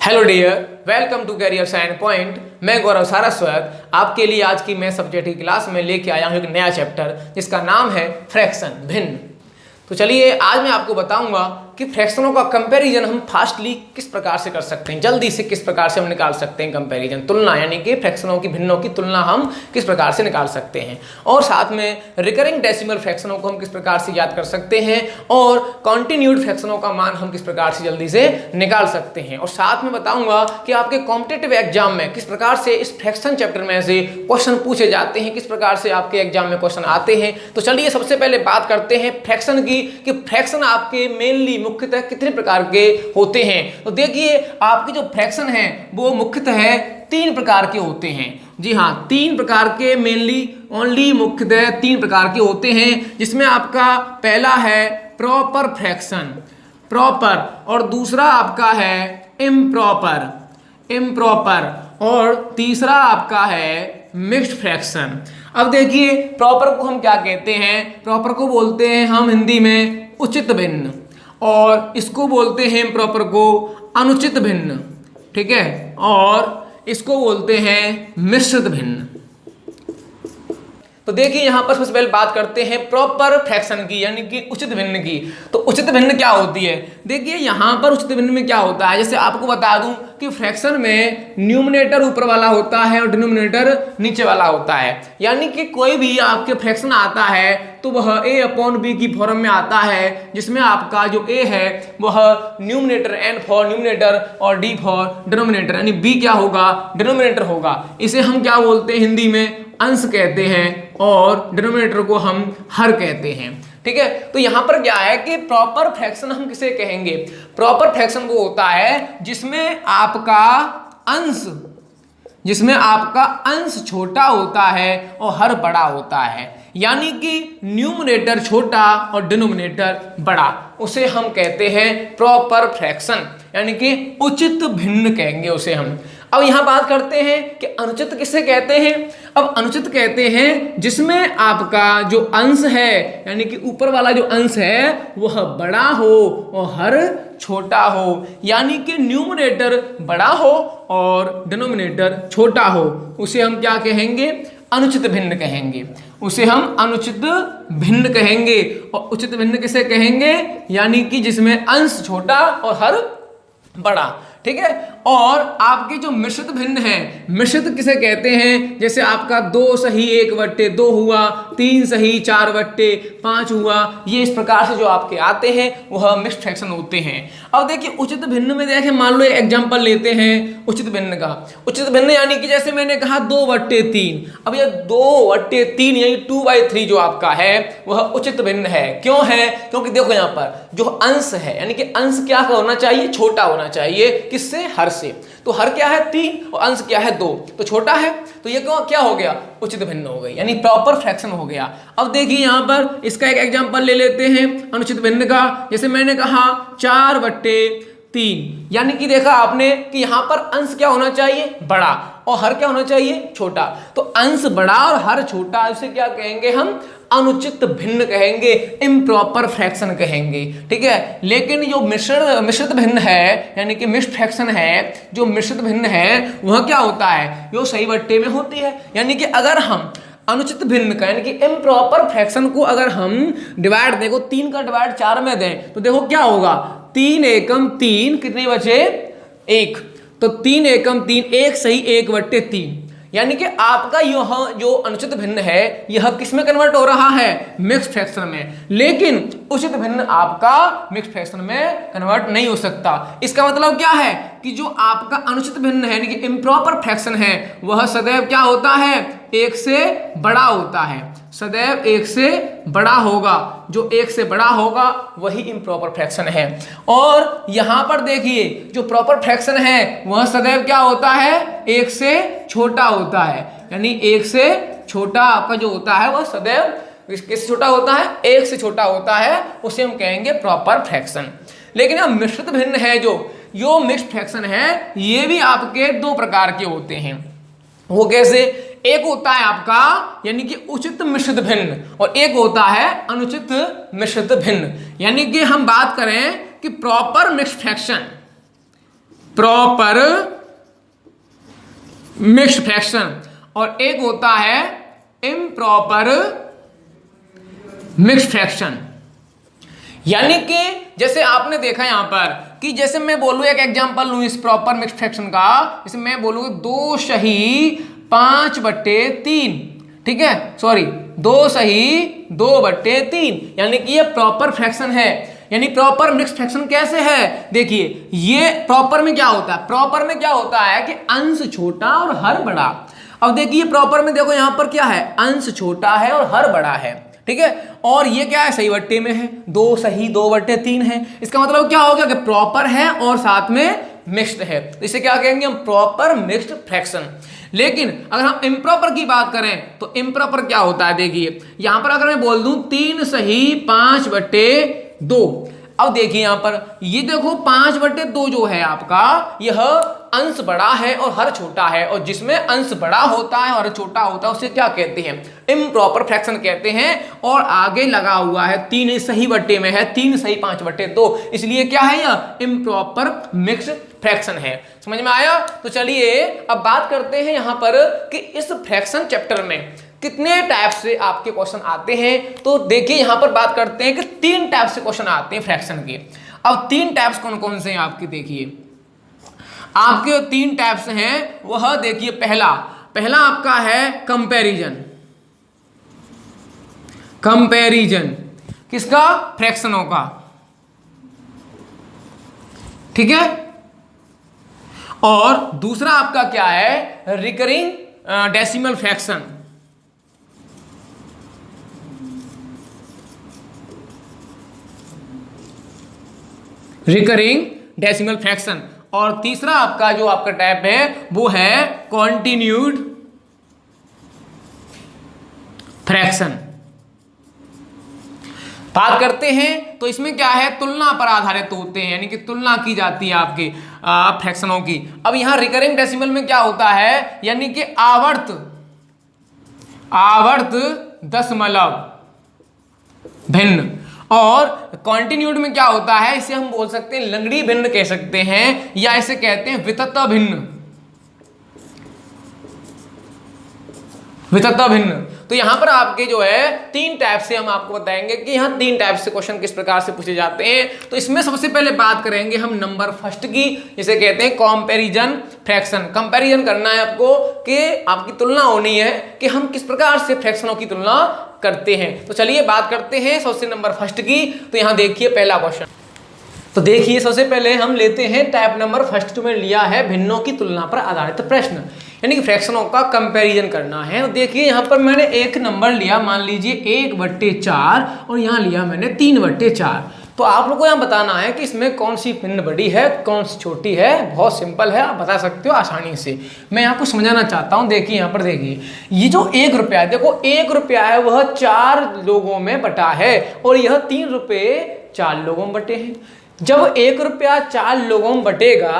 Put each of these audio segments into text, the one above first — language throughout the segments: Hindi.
Hello dear, welcome to career science point. मैं गौरव सारस्वत आपके लिए आज की मैं सब्जेक्ट की क्लास में लेके आया हूँ एक नया चैप्टर जिसका नाम है फ्रैक्शन, भिन्न। तो चलिए आज मैं आपको बताऊंगा कि फ्रैक्शनों का कंपैरिजन हम फास्टली किस प्रकार से कर सकते हैं, जल्दी से किस प्रकार से हम निकाल सकते हैं कंपैरिजन, तुलना, यानी कि फ्रैक्शनों की, भिन्नों की तुलना हम किस प्रकार से निकाल सकते हैं, और साथ में रिकरिंग डेसिमल फ्रैक्शनों को हम किस प्रकार से याद कर सकते हैं, और कॉन्टिन्यूड फ्रैक्शनों का मान हम किस प्रकार से जल्दी से निकाल सकते हैं। और साथ में बताऊंगा कि आपके कॉम्पिटिटिव एग्जाम में किस प्रकार से इस फ्रैक्शन चैप्टर में से क्वेश्चन पूछे जाते हैं, किस प्रकार से आपके एग्जाम में क्वेश्चन आते हैं। तो चलिए सबसे पहले बात करते हैं फ्रैक्शन की, कि फ्रैक्शन आपके मेनली मुख्यतः कितने प्रकार के होते हैं। तो देखिए आपके जो फ्रैक्शन हैं वो मुख्यतः है 3 प्रकार के होते हैं। जी हाँ, 3 प्रकार के, मेनली ओनली मुख्यतः 3 प्रकार के होते हैं, जिसमें आपका पहला है प्रॉपर फ्रैक्शन, प्रॉपर, और दूसरा आपका है इम्प्रॉपर, इम्प्रॉपर, और तीसरा आपका है मिक्स्ड फ्रैक्शन। अब देखिए प्रॉपर को हम क्या कहते हैं, प्रॉपर को बोलते हैं हम हिंदी में उचित भिन्न, और इसको बोलते हैं प्रॉपर को अनुचित भिन्न, ठीक है, और इसको बोलते हैं मिश्रित भिन्न। तो देखिए यहां पर सबसे पहले बात करते हैं प्रॉपर फ्रैक्शन की, यानी कि उचित भिन्न की। तो उचित भिन्न क्या होती है, देखिए यहां पर उचित भिन्न में क्या होता है, जैसे आपको बता दूं कि फ्रैक्शन में न्यूमरेटर ऊपर वाला होता है और डिनोमिनेटर नीचे वाला होता है। यानी कि कोई भी आपके फ्रैक्शन आता है तो वह a/b की फॉर्म में आता है, जिसमें आपका जो a है वह न्यूमरेटर, n फॉर न्यूमरेटर और d फॉर डिनोमिनेटर, यानी b क्या होगा, डिनोमिनेटर होगा। इसे हम क्या बोलते हैं हिंदी में, अंश कहते हैं, और डिनोमिनेटर को हम हर कहते हैं, ठीक है। तो यहां पर क्या है कि प्रॉपर फ्रैक्शन हम किसे कहेंगे, प्रॉपर फ्रैक्शन वो होता है जिसमें आपका अंश, जिसमें आपका अंश छोटा होता है और हर बड़ा होता है, यानी कि न्यूमरेटर छोटा और डिनोमिनेटर बड़ा, उसे हम कहते हैं प्रॉपर फ्रैक्शन, यानी कि उचित भिन्न कहेंगे उसे हम। अब यहां बात करते हैं कि अनुचित किसे कहते हैं। अब अनुचित कहते हैं जिसमें आपका जो अंश है, यानी कि ऊपर वाला जो अंश है वह बड़ा हो और हर छोटा हो, यानी कि न्यूमरेटर बड़ा हो और डिनोमिनेटर छोटा हो, उसे हम क्या कहेंगे, अनुचित भिन्न कहेंगे, उसे हम अनुचित भिन्न कहेंगे। और उचित भिन्न किसे कहेंगे, यानी कि जिसमें अंश छोटा और हर बड़ा, ठीक है। और आपके जो मिश्रित भिन्न है, मिश्रित किसे कहते हैं, जैसे आपका 2 सही 1/2 हुआ, 3 सही 4/5 हुआ, ये इस प्रकार से जो आपके आते हैं वह मिक्स्ड फ्रैक्शन होते हैं। अब देखिए उचित भिन्न में देखें, मान लो एक एग्जांपल लेते हैं उचित भिन्न का। उचित भिन्न यानी कि जैसे मैंने कहा 2/3, अब ये 2/3 यानी 2/3 जो आपका है वह उचित भिन्न है। क्यों है, क्योंकि देखो यहाँ पर जो अंश है, यानी कि अंश क्या होना चाहिए, छोटा होना चाहिए, किससे, हर से। तो हर क्या है 3 और अंश क्या है 2, तो छोटा है, तो ये क्या हो गया, उचित भिन्न हो गई, यानी प्रॉपर फ्रैक्शन हो गया। अब देखिए यहां पर इसका एक एग्जांपल ले लेते हैं अनुचित भिन्न का। जैसे मैंने कहा 4/3, यानी कि देखा आपने कि यहां पर अंश क्या होना चाहिए, बड़ा, और हर क्या होना चाहिए, छोटा। तो अंश बड़ा और हर छोटा, इसे क्या कहेंगे हम, अनुचित भिन्न कहेंगे, इम्प्रॉपर फ्रैक्शन कहेंगे, ठीक है। लेकिन जो मिश्रित भिन्न है, यानी कि मिक्स्ड फ्रैक्शन है, जो मिश्रित भिन्न है वह क्या होता है, वो सही बट्टे में होती है। यानी कि अगर हम अनुचित भिन्न का, यानी कि इम्प्रॉपर फ्रैक्शन को अगर हम डिवाइड, देखो 3 का डिवाइड 4 में दें तो देखो क्या होगा, 3 एकम 3, कितने बचे, 1, तो 3 एकम 3, 1 सही 1/3, यानी कि आपका यह जो अनुचित भिन्न है यह किस में कन्वर्ट हो रहा है, मिक्स्ड फ्रैक्शन में। लेकिन उचित भिन्न आपका मिक्स्ड फ्रैक्शन में कन्वर्ट नहीं हो सकता। इसका मतलब क्या है कि जो आपका अनुचित भिन्न है, यानी कि इम्प्रॉपर फ्रैक्शन है, वह सदैव क्या होता है, एक से बड़ा होता है, सदैव एक से बड़ा होगा। जो एक से बड़ा होगा वही इम्प्रॉपर फ्रैक्शन है। और यहां पर देखिए जो प्रॉपर फ्रैक्शन है वह सदैव क्या होता है, एक से छोटा होता है। यानी एक से छोटा आपका जो होता है वह सदैव किससे छोटा होता है, एक से छोटा होता है, उसे हम कहेंगे प्रॉपर फ्रैक्शन। लेकिन अब मिश्रित भिन्न है जो मिक्स्ड फ्रैक्शन है, ये भी आपके दो प्रकार के होते हैं। वो कैसे, एक होता है आपका यानी कि उचित मिश्रित भिन्न और एक होता है अनुचित मिश्रित भिन्न। यानी कि हम बात करें कि proper mixed fraction, proper mixed fraction, और एक होता है इम्प्रॉपर मिक्स्ड फ्रैक्शन। यानी कि जैसे आपने देखा यहां पर कि जैसे मैं बोलूं, एक एग्जांपल लूं इस प्रॉपर मिक्स्ड फ्रैक्शन का, जैसे मैं बोलूं 2 सही 5/3, ठीक है, सॉरी 2 सही 2/3, यानी कि ये प्रॉपर फ्रैक्शन है। यानी प्रॉपर मिक्स्ड फ्रैक्शन कैसे है, देखिए ये प्रॉपर में क्या होता है, प्रॉपर में क्या होता है कि अंश छोटा और हर बड़ा। अब देखिए प्रॉपर में देखो यहां पर क्या है, अंश छोटा है और हर बड़ा है, ठीक है, और ये क्या है, सही बट्टे में है, 2 सही 2/3 है। इसका मतलब क्या हो गया कि प्रॉपर है और साथ में मिक्स्ड है, तो इसे क्या कहेंगे हम, प्रॉपर मिक्स्ड फ्रैक्शन। लेकिन अगर हम इम्प्रॉपर की बात करें तो इम्प्रॉपर क्या होता है, देखिए यहां पर अगर मैं बोल दूं 3 सही 5/2, अब देखिए यहां पर ये देखो 5/2 जो है आपका, यह अंश बड़ा है और हर छोटा है, और जिसमें अंश बड़ा होता है और छोटा होता है उसे क्या कहते हैं, इम्प्रॉपर फ्रैक्शन कहते हैं। और आगे लगा हुआ है 3 सही बट्टे में है, 3 सही 5/2, इसलिए क्या है, यह इम्प्रॉपर मिक्स्ड फ्रैक्शन है। समझ में आया। तो चलिए अब बात करते हैं यहां पर कि इस फ्रैक्शन चैप्टर में कितने टाइप से आपके क्वेश्चन आते हैं। तो देखिए यहां पर बात करते हैं कि 3 टाइप से क्वेश्चन आते हैं फ्रैक्शन के। अब 3 टाइप्स कौन कौन से हैं आपके, देखिए आपके 3 टाइप्स हैं वह देखिए, पहला आपका है कंपैरिजन। कंपैरिजन किसका, फ्रैक्शनों का, ठीक है। और दूसरा आपका क्या है, recurring decimal fraction. Recurring decimal fraction. और तीसरा आपका जो आपका टाइप है वो है कॉन्टिन्यूड फ्रैक्शन। बात करते हैं तो इसमें क्या है, तुलना पर आधारित होते हैं, यानी कि तुलना की जाती है आपके फ्रैक्शनों की। अब यहां रिकरिंग डेसिमल में क्या होता है, यानी कि आवर्त दशमलव भिन्न। और कॉन्टिन्यूड में क्या होता है, इसे हम बोल सकते हैं लंगड़ी भिन्न कह सकते हैं, या इसे कहते हैं वितत भिन्न। वितत भिन्न। तो यहां पर आपके जो है 3 टाइप से हम आपको बताएंगे कि यहां 3 टाइप से क्वेश्चन किस प्रकार से पूछे जाते हैं। तो इसमें सबसे पहले बात करेंगे हम नंबर फर्स्ट की, जिसे कहते हैं कंपैरिजन फ्रैक्शन। कंपैरिजन करना है आपको कि आपकी तुलना होनी है कि हम किस प्रकार से फ्रैक्शनों की तुलना करते हैं। तो चलिए बात करते हैं सबसे नंबर फर्स्ट की। तो यहां देखिए पहला क्वेश्चन, तो देखिए सबसे पहले हम लेते हैं टाइप नंबर फर्स्ट में लिया है भिन्नों की तुलना पर आधारित प्रश्न, यानी कि फ्रैक्शनों का कंपैरिजन करना है। तो देखिए यहाँ पर मैंने एक नंबर लिया, मान लीजिए 1/4 और यहाँ लिया मैंने 3/4। तो आप लोग को यहाँ बताना है कि इसमें कौन सी भिन्न बड़ी है कौन सी छोटी है। बहुत सिंपल है, आप बता सकते हो आसानी से। मैं आपको समझाना चाहता हूँ। देखिए यहाँ पर देखिए ये जो 1 रुपया है, देखो 1 रुपया है वह 4 लोगों में बटा है और यह 3 रुपये 4 लोगों में बटे हैं। जब 1 रुपया 4 लोगों में बटेगा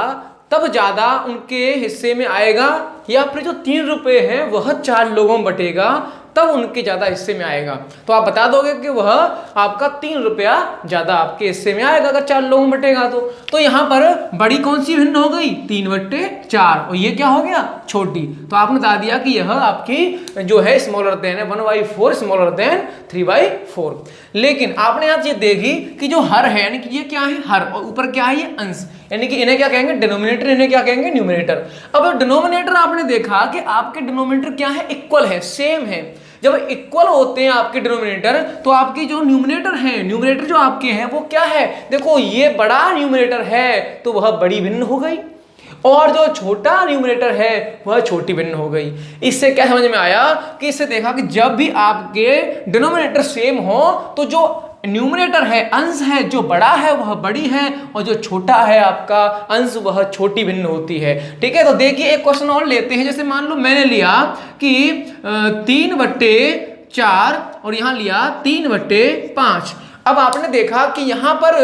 तब ज्यादा उनके हिस्से में आएगा, या फिर जो 3 रुपये हैं वह 4 लोगों में बटेगा तब उनके ज्यादा हिस्से में आएगा। तो आप बता दोगे कि वह आपका 3 रुपया ज्यादा आपके हिस्से में आएगा अगर 4 लोगों में बटेगा। तो यहाँ पर बड़ी कौन सी भिन्न हो गई, 3/4, और ये क्या हो गया, छोटी। तो आपने बता दिया कि यह आपकी जो है स्मॉलर देन है, 1/4 स्मॉलर देन 3/4। लेकिन आपने यहाँ ये देखी कि जो हर है, यानी कि ये क्या है, हर, और ऊपर क्या है, ये अंश, यानी कि इन्हें क्या कहेंगे, डिनोमिनेटर, इन्हें क्या कहेंगे, न्यूमरेटर। अब डिनोमिनेटर आपने देखा कि आपके डिनोमिनेटर क्या है, इक्वल है, सेम है। जब इक्वल होते हैं आपके डिनोमिनेटर तो आपके जो न्यूमरेटर हैं, न्यूमरेटर जो आपके हैं वो क्या है, देखो ये बड़ा न्यूमरेटर है तो वह बड़ी भिन्न हो गई, और जो छोटा न्यूमरेटर है वह छोटी भिन्न हो गई। इससे क्या समझ में आया कि इससे देखा कि जब भी आपके डिनोमिनेटर सेम हो तो जो न्यूमरेटर है, अंश है, जो बड़ा है वह बड़ी है और जो छोटा है आपका अंश वह छोटी भिन्न होती है। ठीक है, तो देखिए एक क्वेश्चन और लेते हैं। जैसे मान लो मैंने लिया कि 3/4 और यहां लिया 3/5। अब आपने देखा कि यहां पर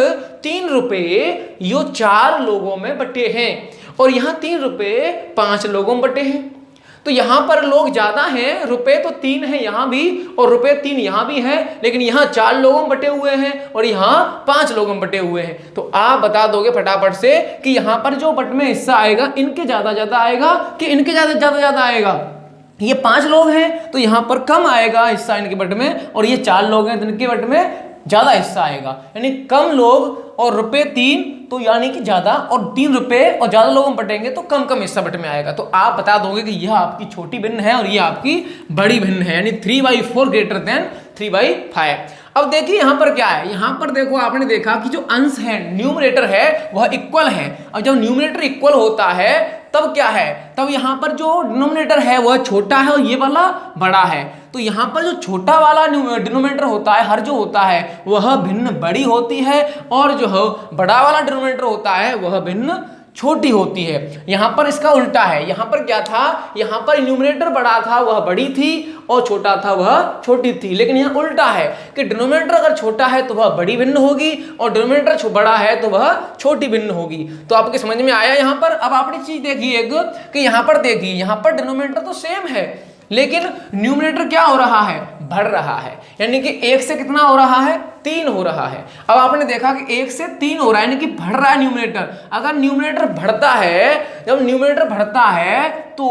3 रुपए यो 4 लोगों में बटे हैं और यहां 3 रुपए 5 लोगों में बटे हैं। तो यहां पर लोग ज्यादा हैं, रुपए तो 3 है यहां भी और रुपए 3 यहां भी है, लेकिन यहां 4 लोगों में बटे हुए हैं और यहां 5 लोगों में बटे हुए हैं। तो आप बता दोगे फटाफट से कि यहां पर जो बट में हिस्सा आएगा इनके ज्यादा आएगा कि इनके ज्यादा आएगा। ये 5 लोग हैं तो यहां पर कम आएगा हिस्सा इनके बट में, और ये 4 लोग हैं तो इनके बट में ज्यादा हिस्सा आएगा। यानी कम लोग और रुपए 3 तो यानी कि ज्यादा, और 3 रुपए और ज्यादा लोगों में बटेंगे तो कम हिस्सा बट में आएगा। तो आप बता दोगे कि यह आपकी छोटी भिन्न है और यह आपकी बड़ी भिन्न है, यानी 3/4 ग्रेटर देन 3/5। अब देखिए यहां पर क्या है, यहां पर देखो आपने देखा कि जो अंश है, न्यूमरेटर है, वह इक्वल है। और जब न्यूमरेटर इक्वल होता है तब क्या है, तब यहां पर जो डिनोमिनेटर है वह छोटा है और ये वाला बड़ा है। तो यहां पर जो छोटा वाला डिनोमिनेटर होता है, हर जो होता है वह भिन्न बड़ी होती है, और जो बड़ा वाला डिनोमिनेटर होता है वह भिन्न छोटी होती है। यहां पर इसका उल्टा है। यहां पर क्या था, यहां पर न्यूमरेटर बड़ा था वह बड़ी थी और छोटा था वह छोटी थी, लेकिन यहां उल्टा है कि डिनोमिनेटर अगर छोटा है तो वह बड़ी भिन्न होगी और डिनोमिनेटर बड़ा है तो वह छोटी भिन्न होगी। तो आपके समझ में आया यहां पर। अब आपने चीज देखी एक कि यहां पर देखिए, यहां पर डिनोमिनेटर तो सेम है लेकिन न्यूमरेटर क्या हो रहा है, बढ़ रहा है। यानी कि 1 से कितना हो रहा है, 3 हो रहा है। अब आपने देखा कि 1 से 3 हो रहा है, यानी कि बढ़ रहा है न्यूमरेटर। अगर न्यूमरेटर बढ़ता है, जब न्यूमरेटर बढ़ता है तो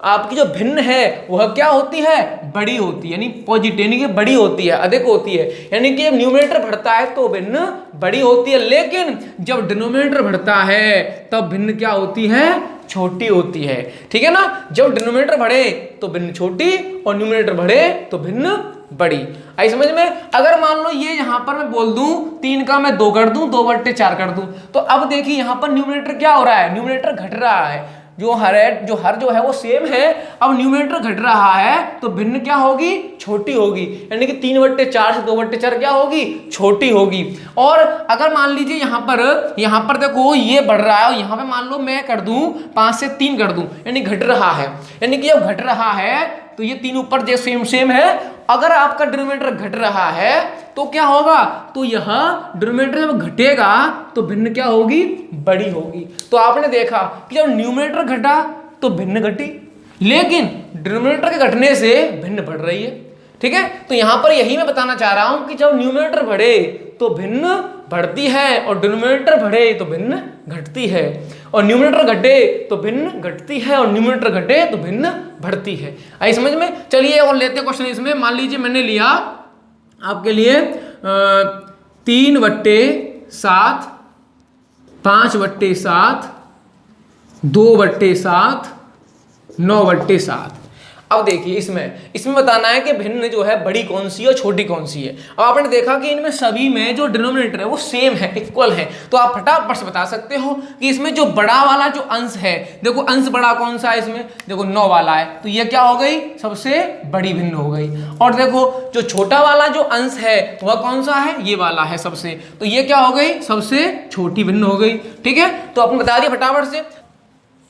आपकी जो भिन्न है वह क्या होती है, बड़ी होती है, यानी पॉजिटिव, यानी कि बड़ी होती है, अधिक होती है। यानी कि जब न्यूमरेटर बढ़ता है तो भिन्न बड़ी होती है, लेकिन जब डिनोमिनेटर बढ़ता है तब भिन्न क्या होती है, छोटी होती है। ठीक है ना, जब डिनोमिनेटर बढ़े तो भिन्न छोटी और न्यूमरेटर बढ़े तो भिन्न बड़ी। आई समझ में। अगर मान लो ये यहां पर मैं बोल दूं 3 का मैं 2 कर दूं, 2/4 कर दूं, तो अब देखिए यहां पर न्यूमरेटर क्या हो रहा है, न्यूमरेटर घट रहा है। जो हर जो है वो सेम है, अब न्यूमरेटर घट रहा है तो भिन्न क्या होगी, छोटी होगी। यानी कि 3/4 से 2/4 क्या होगी, छोटी होगी। और अगर मान लीजिए यहां पर देखो ये बढ़ रहा है और यहां पे मान लो मैं कर दूं 5 से 3 कर दूं, यानी घट रहा है। यानी कि जब घट रहा है तो ये 3 ऊपर जो सेम है। अगर आपका डिनोमिनेटर घट रहा है तो क्या होगा, तो यह डिनोमिनेटर जब घटेगा तो भिन्न क्या होगी, बड़ी होगी। तो आपने देखा कि जब न्यूमरेटर घटा तो भिन्न घटी, लेकिन डिनोमिनेटर के घटने से भिन्न बढ़ रही है। ठीक है, तो यहां पर यही मैं बताना चाह रहा हूं कि जब न्यूमरेटर बढ़े तो भिन्न बढ़ती है और डिनोमिनेटर बढ़े तो भिन्न घटती है, और न्यूमरेटर घटे तो भिन्न घटती है और न्यूमरेटर घटे तो भिन्न बढ़ती है। आई समझ में। चलिए और लेते क्वेश्चन इसमें। मान लीजिए मैंने लिया आपके लिए 3/7, 5/7, 2/7, 9/7। अब देखिए इसमें बताना है कि भिन्न जो है बड़ी कौन सी है और छोटी कौन सी है। अब आपने देखा कि इनमें सभी में जो डिनोमिनेटर है वो सेम है, इक्वल है, तो आप फटाफट से बता सकते हो कि इसमें जो बड़ा वाला जो अंश है, देखो अंश बड़ा कौन सा है इसमें, देखो 9 वाला है, तो ये क्या हो गई, सबसे बड़ी भिन्न हो गई। और देखो जो छोटा वाला जो अंश है वह कौन सा है, ये वाला है सबसे, तो ये क्या हो गई, सबसे छोटी भिन्न हो गई। ठीक है, तो आपने बता दिया फटाफट से।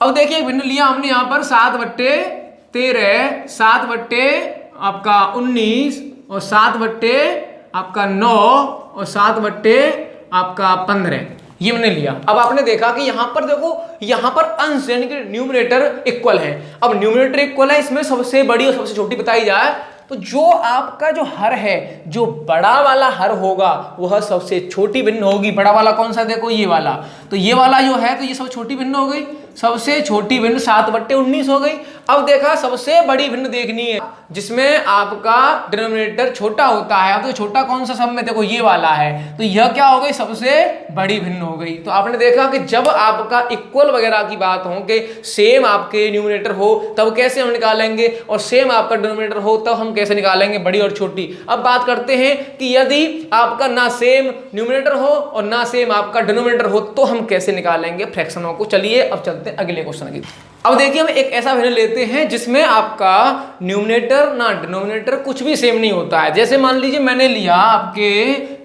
अब देखिए भिन्न लिया हमने यहाँ पर 7/13, 7/19 और 7/9 और 7/15 ये मैंने लिया। अब आपने देखा कि यहां पर देखो, यहां पर अंश यानी कि न्यूमरेटर इक्वल है। अब न्यूमरेटर इक्वल है, इसमें सबसे बड़ी और सबसे छोटी बताई जाए तो जो आपका जो हर है, जो बड़ा वाला हर होगा वह सबसे छोटी भिन्न होगी। बड़ा वाला कौन सा, देखो ये वाला, तो ये वाला जो है तो ये सब छोटी भिन्न हो गई, सबसे छोटी भिन्न 7/19 हो गई। अब देखा सबसे बड़ी भिन्न देखनी है जिसमें आपका डिनोमिनेटर छोटा होता है। अब तो छोटा कौन सा सब में, देखो ये वाला है, तो यह क्या हो गई, सबसे बड़ी भिन्न हो गई। तो आपने देखा कि जब आपका इक्वल वगैरह की बात हो कि सेम आपके न्यूमरेटर हो तब कैसे हम निकालेंगे, और सेम आपका डिनोमिनेटर हो तब हम कैसे निकालेंगे बड़ी और छोटी। अब बात करते हैं कि यदि आपका ना सेम न्यूमरेटर हो और ना सेम आपका डिनोमिनेटर हो तो हम कैसे निकालेंगे फ्रैक्शनों को। चलिए अब चलते हैं अगले क्वेश्चन की। अब देखिए हम एक ऐसा भिन्न लेते हैं जिसमें आपका न्यूमरेटर ना डिनोमिनेटर कुछ भी सेम नहीं होता है। जैसे मान लीजिए मैंने लिया आपके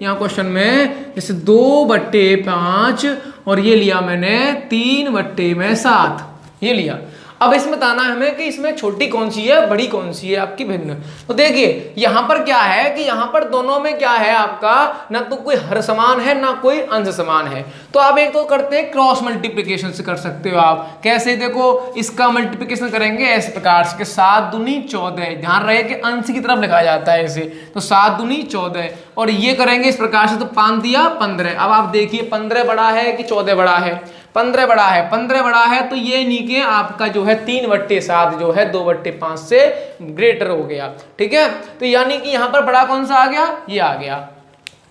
यहाँ क्वेश्चन में जैसे 2/5 और ये लिया मैंने 3/7, ये लिया। अब इसमें बताना है हमें कि इसमें छोटी कौन सी है बड़ी कौन सी है आपकी भिन्न। तो देखिए यहाँ पर क्या है कि यहाँ पर दोनों में क्या है आपका, ना तो कोई हर समान है ना कोई अंश समान है। तो आप एक तो करते हैं क्रॉस मल्टीप्लिकेशन से कर सकते हो आप। कैसे, देखो इसका मल्टीप्लिकेशन करेंगे इस प्रकार से 7 दूनी 14, ध्यान रहे कि अंश की तरफ लिखा जाता है इसे, तो 7 दूनी 14, और ये करेंगे इस प्रकार से तो 5 दिया 15। अब आप देखिए 15 बड़ा है कि 14 बड़ा है, 15 बड़ा है, 15 बड़ा है तो ये नीचे आपका जो है 3/7 जो है 2/5 से ग्रेटर हो गया, ठीक है। तो यानी कि यहाँ पर बड़ा कौन सा आ गया, ये आ गया,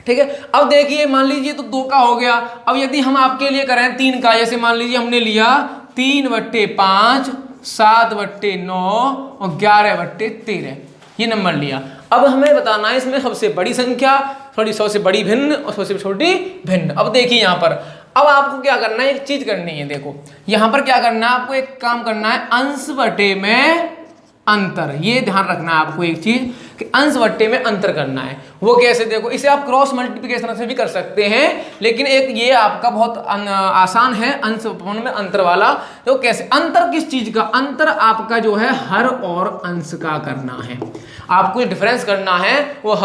ठीक है। अब देखिए मान लीजिए तो 2 का हो गया। अब यदि हम आपके लिए करें 3 का, जैसे मान लीजिए हमने लिया 3/5, 7/9 और 11/13, ये नंबर लिया। अब हमें बताना है इसमें सबसे बड़ी संख्या, सबसे बड़ी भिन्न और सबसे छोटी भिन्न। अब देखिए यहाँ पर अब आपको क्या करना है, एक चीज करनी है। देखो यहां पर क्या करना है, आपको एक काम करना है, अंश बटे में अंतर। ये ध्यान रखना है आपको एक चीज कि अंश बटे में अंतर करना है। वो कैसे, देखो इसे आप क्रॉस मल्टीप्लिकेशन से भी कर सकते हैं, लेकिन एक ये आपका बहुत आसान है अंश में अंतर वाला। तो कैसे, अंतर किस चीज का, अंतर आपका जो है हर और अंश का करना है। आपको डिफरेंस करना है वो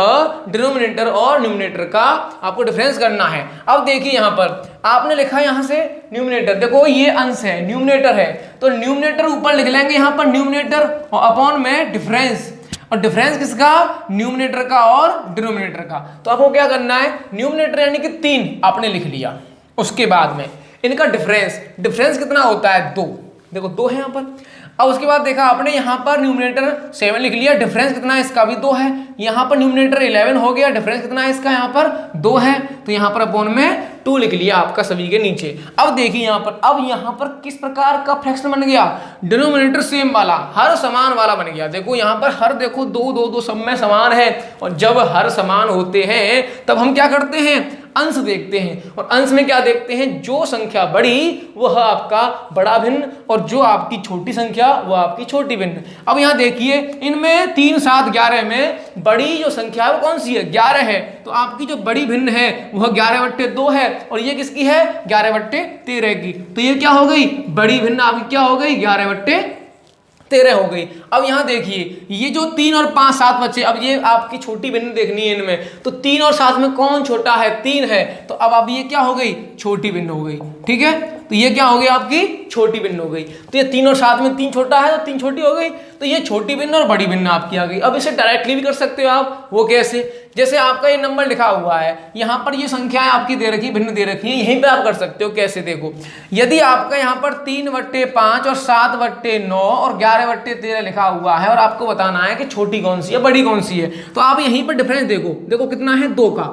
डिनोमिनेटर और न्यूमरेटर का आपको डिफरेंस करना है। अब देखिए यहाँ पर आपने लिखा है यहाँ से न्यूमरेटर, देखो ये अंश है न्यूमरेटर है, तो न्यूमरेटर ऊपर लिख लेंगे यहाँ पर न्यूमरेटर और अपॉन में डिफरेंस, और डिफरेंस किसका, न्यूमरेटर का और डिनोमिनेटर का। तो आपको क्या करना है, न्यूमरेटर यानी कि 3 आपने लिख लिया, उसके बाद में इनका डिफरेंस, डिफरेंस कितना होता है 2, देखो 2 है यहाँ पर। अब उसके बाद देखा आपने यहाँ पर न्यूमरेटर 7 लिख लिया, डिफरेंस कितना है इसका भी 2 है। यहाँ पर न्यूमरेटर 11 हो गया, डिफरेंस कितना है इसका यहाँ पर 2 है, तो यहाँ पर अपॉन में 2 लिख लिया आपका सभी के नीचे। अब देखिए यहाँ पर, अब यहाँ पर किस प्रकार का फ्रैक्शन बन गया, डिनोमिनेटर सेम वाला, हर समान वाला बन गया। देखो यहाँ पर हर, देखो 2 2 2 सब में समान है, और जब हर समान होते हैं तब हम क्या करते हैं, अंश देखते हैं, और अंश में क्या देखते हैं, जो संख्या बड़ी वह आपका बड़ा भिन्न और जो आपकी छोटी संख्या वह आपकी छोटी भिन्न। अब यहाँ देखिए इनमें 3 7 11 में बड़ी जो संख्या है वो कौन सी है, 11 है, तो आपकी जो बड़ी भिन्न है वह 11/2 है, और ये किसकी है 11/13 की। तो ये क्या हो गई, बड़ी भिन्न आपकी क्या हो गई 11/13 हो गई। अब यहाँ देखिए ये जो 3 और 5 7 बचे, अब ये आपकी छोटी भिन्न देखनी है इनमें, तो 3 और 7 में कौन छोटा है, 3 है, तो अब ये क्या हो गई, छोटी भिन्न हो गई, ठीक है। तो ये क्या हो गई आपकी छोटी भिन्न हो गई। तो ये 3 और 7 में 3 छोटा है तो 3 छोटी हो गई, तो ये छोटी भिन्न और बड़ी भिन्न आपकी आ गई। अब इसे डायरेक्टली भी कर सकते हो आप, वो कैसे, जैसे आपका ये नंबर लिखा हुआ है, यहाँ पर ये संख्याएं आपकी दे रखी, भिन्न दे रखी है, यहीं पे आप कर सकते हो। कैसे, देखो यदि आपका यहाँ पर 3/5 और 7/9 और 11/13 लिखा हुआ है, और आपको बताना है कि छोटी कौन सी है बड़ी कौन सी है, तो आप यहीं पर डिफरेंस देखो, देखो कितना है 2 का,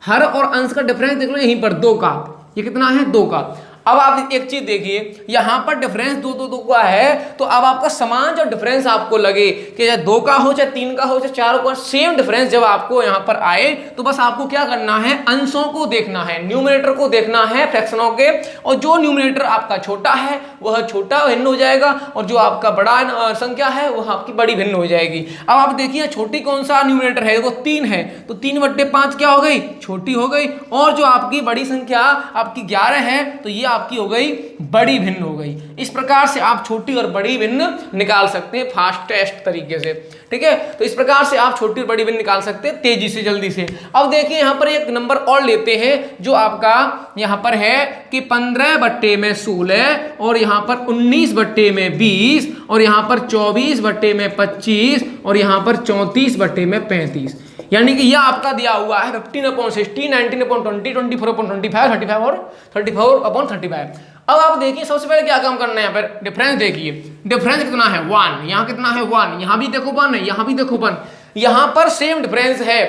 हर और अंश का डिफरेंस देख लो यहीं पर 2 का, ये कितना है 2 का। अब आप एक चीज देखिए, यहां पर डिफरेंस 2 2 2 का है, तो अब आपका समान जो डिफरेंस आपको लगे कि चाहे 2 का हो, चाहे 3 का हो, चाहे 4 का, सेम डिफरेंस जब आपको यहां पर आए, तो बस आपको क्या करना है, अंशों को देखना है, न्यूमरेटर को देखना है फ्रैक्शनों के, और जो न्यूमरेटर आपका छोटा है वह छोटा भिन्न हो जाएगा, और जो आपका बड़ा संख्या है वह आपकी बड़ी भिन्न हो जाएगी। अब आप देखिए छोटी कौन सा न्यूमरेटर है, वो 3 है, तो 3/5 क्या हो गई, छोटी हो गई, और जो आपकी बड़ी संख्या आपकी 11 है, तो ये आपकी हो गई बड़ी भिन्न हो गई। इस प्रकार से आप छोटी और बड़ी भिन्न निकाल सकते हैं फास्टेस्ट तरीके से, ठीक है। तो इस प्रकार से आप छोटी और बड़ी भिन्न निकाल सकते हैं तेजी से, जल्दी से। अब देखिए यहाँ पर एक नंबर और लेते हैं जो आपका यहाँ पर है कि 15/16 और यहाँ पर 19/20 और यहाँ पर 24/25 और यहाँ पर 34/35, यानी कि यह आपका दिया हुआ है 15/60, 19/20, 24/25, 35 और 34/35। अब आप आप देखिए सबसे पहले क्या काम करना है यहाँ पर, डिफरेंस देखिए, डिफरेंस कितना है 1, यहाँ कितना है 1, यहाँ भी देखो 1 है, यहाँ भी देखो 1, यहाँ पर सेम डिफरेंस है,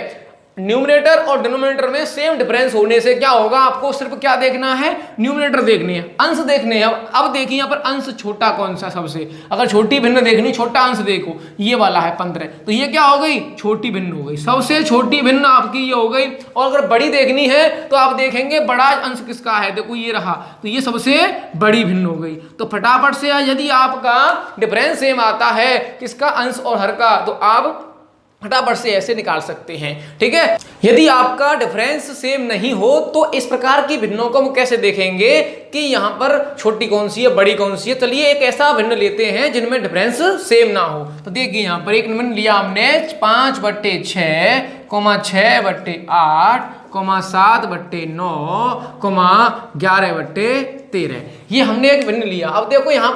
न्यूमरेटर और डिनोमिनेटर में सेम डिफरेंस होने से क्या होगा, आपको सिर्फ क्या देखना है, न्यूमरेटर देखनी है, अंश देखने हैं। अब देखिए यहाँ पर अंश छोटा कौन सा सबसे, अगर छोटी भिन्न देखनी, छोटा अंश देखो ये वाला है 15, तो ये क्या हो गई, छोटी भिन्न हो गई, सबसे छोटी भिन्न आपकी ये हो गई। और अगर बड़ी देखनी है तो आप देखेंगे बड़ा अंश किसका है, देखो ये रहा, तो ये सबसे बड़ी भिन्न हो गई। तो फटाफट से यदि आपका डिफरेंस सेम आता है किसका, अंश और हर का, तो आप फटाफट से ऐसे निकाल सकते हैं। ठीक है, यदि आपका डिफरेंस सेम नहीं हो तो इस प्रकार की भिन्नों को हम कैसे देखेंगे कि यहाँ पर छोटी कौन सी है, बड़ी कौन सी है। चलिए एक ऐसा भिन्न लेते हैं जिनमें डिफरेंस सेम ना हो। तो देखिए यहाँ पर एक भिन्न लिया हमने 5/6, 6/8, 7/9, 11/13, ये हमने एक भिन्न लिया। अब देखो यहाँ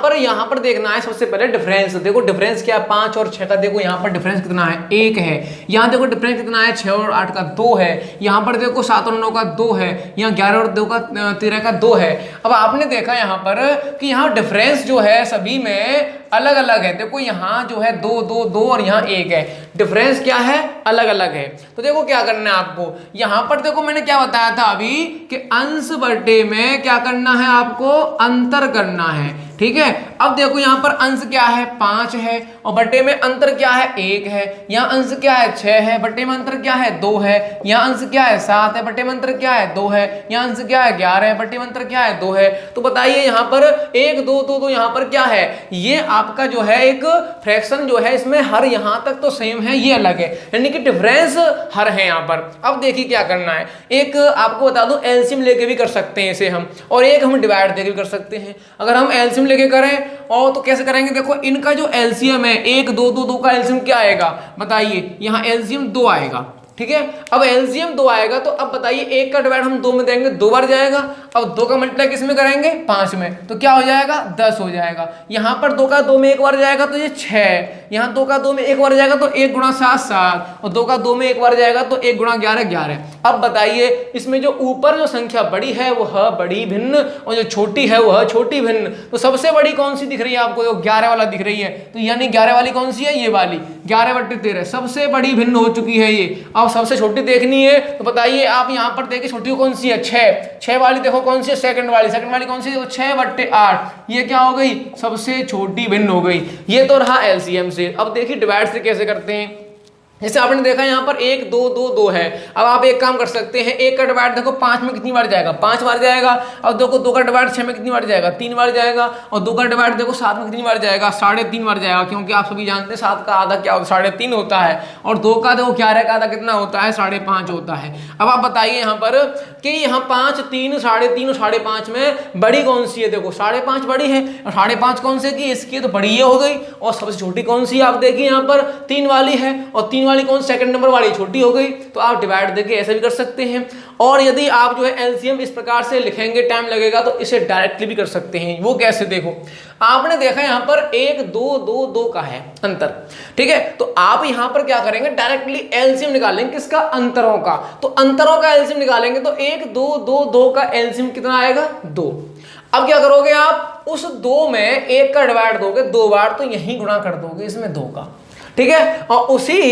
पर देखना है सबसे पहले डिफरेंस। देखो डिफरेंस क्या है, 5 और 6 का, देखो यहाँ पर डिफरेंस कितना है, 1 है। यहाँ देखो डिफरेंस कितना है, 6 और 8 का 2 है। यहाँ पर देखो 7 और 9 का 2 है। यहाँ 11 और 2 का 13 का 2 है। अब आपने देखा यहाँ पर कि यहाँ डिफरेंस जो है सभी में अलग अलग है। देखो यहाँ जो है 2 2 2 और यहाँ 1 है, डिफरेंस क्या है, अलग अलग है। तो देखो क्या करना है आपको, यहाँ पर देखो मैंने क्या बताया था अभी कि अंश बटे में क्या करना है, आपको अंतर करना है। ठीक है, अब देखो यहाँ पर अंश क्या है, 5 है, और बटे में अंतर क्या है, 1 है। यहाँ अंश क्या है, 6 है, बटे में अंतर क्या है, 2 है। यहाँ अंश क्या है, 7 है, बटे में अंतर क्या है, 2 है। यहाँ अंश क्या है, 11 है, बटे में अंतर क्या है, 2 है। तो बताइए यहाँ पर 1 2 2 2 यहाँ पर क्या है, ये आपका जो है एक फ्रैक्शन जो है, इसमें हर यहाँ तक तो सेम है, ये अलग है, यानी कि डिफरेंस हर है यहाँ पर। अब देखिए क्या करना है, एक आपको बता दूं एलसीएम लेके भी कर सकते हैं इसे हम, और एक हम डिवाइड देके भी कर सकते हैं। अगर हम एलसीएम लेके करें और तो कैसे करेंगे, देखो इनका जो एलसीएम है 1 2 2 2 का एलसीएम क्या आएगा, बताइए, यहाँ एलसीएम 2 आएगा। ठीक है, अब एलसीएम 2 आएगा, तो अब बताइए 1 का डिवाइड हम 2 में देंगे, 2 बार जाएगा। अब 2 का मल्टीप्लाई किस में करेंगे, 5 में, तो क्या हो जाएगा, 10 हो जाएगा। यहाँ पर 2 का 2 में एक बार जाएगा तो ये 6, यहाँ 2 का 2 में एक बार जाएगा तो 1 गुणा 7 7, और 2 का 2 में एक बार जाएगा तो 1 गुणा 11 11। अब बताइए इसमें जो ऊपर जो संख्या बड़ी है वो है बड़ी भिन्न, और जो छोटी है वो है छोटी भिन्न। तो सबसे बड़ी कौन सी दिख रही है आपको, जो 11 वाला दिख रही है, तो यानी 11 वाली कौन सी है, ये वाली 11/13 सबसे बड़ी भिन्न हो चुकी है ये। अब सबसे छोटी देखनी है तो बताइए आप यहाँ पर देखिए छोटी कौन सी है, 6 वाली देखो कौन सी है, सेकंड वाली कौन सी है, 6/8, ये क्या हो गई, सबसे छोटी भिन्न हो गई। ये तो रहा एलसीएम से। अब देखिए डिवाइड से कैसे करते हैं, जैसे आपने देखा यहाँ पर 1 2 2 2 है। अब आप एक काम कर सकते हैं, 1 का डिवाइड देखो 5 में कितनी बार जाएगा, 5 बार जाएगा। अब देखो 2 का डिवाइड 6 में कितनी बार जाएगा, 3 बार जाएगा। और 2 का डिवाइड देखो 7 में कितनी बार जाएगा, 3.5 बार जाएगा, क्योंकि आप सभी जानते हैं 7 का आधा क्या होता है, 3.5 होता है। और 2 का देखो 11 का आधा कितना होता है, 5.5 होता है। अब आप बताइए यहाँ पर कि यहाँ 5 3 3.5 और 5.5 में बड़ी कौन सी है, देखो 5.5 बड़ी है, और 5.5 कौन से की, इसकी तो बड़ी ये हो गई। और सबसे छोटी कौन सी है, आप देखिए यहाँ पर 3 वाली है, और 3 वाली कौन, सेकंड नंबर वाली छोटी हो गई। तो आप डिवाइड देके ऐसे भी कर सकते हैं। और यदि आप जो है एलसीएम इस प्रकार से लिखेंगे, टाइम लगेगा, तो इसे डायरेक्टली भी कर सकते हैं। वो कैसे, देखो आपने देखा यहाँ पर 1 2 2 2 का है अंतर, ठीक है, तो आप यहाँ पर क्या करेंगे, डायरेक्टली एलसीएम निकालेंगे किसका, अंतरों का। तो अंतरों का एलसीएम निकालेंगे तो 1 2 2 2 का एलसीएम कितना आएगा, 2। अब क्या करोगे आप, उस 2 में 1 का डिवाइड दोगे 2 बार, तो यही गुणा कर दोगे इसमें 2 का, ठीक है। और उसी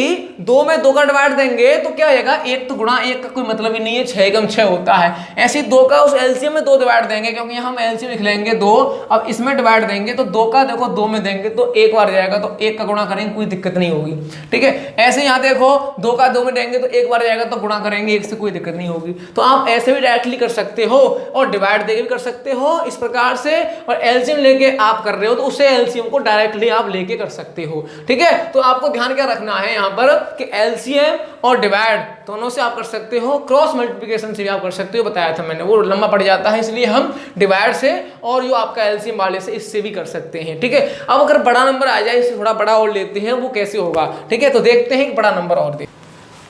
2 में 2 का डिवाइड देंगे तो क्या आएगा, 1 तो गुणा 1 का कोई मतलब ही नहीं है, 6 × 6 होता है। ऐसे 2 का उस एलसीएम में 2 डिवाइड देंगे, क्योंकि हम एलसीएम लिख लेंगे 2। अब इसमें डिवाइड देंगे तो 2 का देखो 2 में देंगे तो 1 बार जाएगा, तो 1 का गुणा करेंगे, कोई दिक्कत नहीं होगी, ठीक है। ऐसे यहाँ देखो 2 का 2 में देंगे तो 1 बार जाएगा, तो गुणा करेंगे 1 से, कोई दिक्कत नहीं होगी। तो आप ऐसे भी डायरेक्टली कर सकते हो और डिवाइड देके भी कर सकते हो इस प्रकार से। और एलसीएम लेके आप कर रहे हो तो उससे एलसीएम को डायरेक्टली आप लेके कर सकते हो, ठीक है। तो आपको ध्यान क्या रखना है यहाँ पर कि एलसीएम और डिवाइड दोनों से आप कर सकते हो, क्रॉस मल्टीप्लिकेशन से भी आप कर सकते हो, बताया था मैंने, वो लंबा पड़ जाता है, इसलिए हम डिवाइड से और जो आपका एलसीएम वाले से इससे भी कर सकते हैं, ठीक है। अब अगर बड़ा नंबर आ जाए, इससे थोड़ा बड़ा और लेते हैं, वो कैसे होगा, ठीक है। तो देखते हैं कि बड़ा नंबर और दे।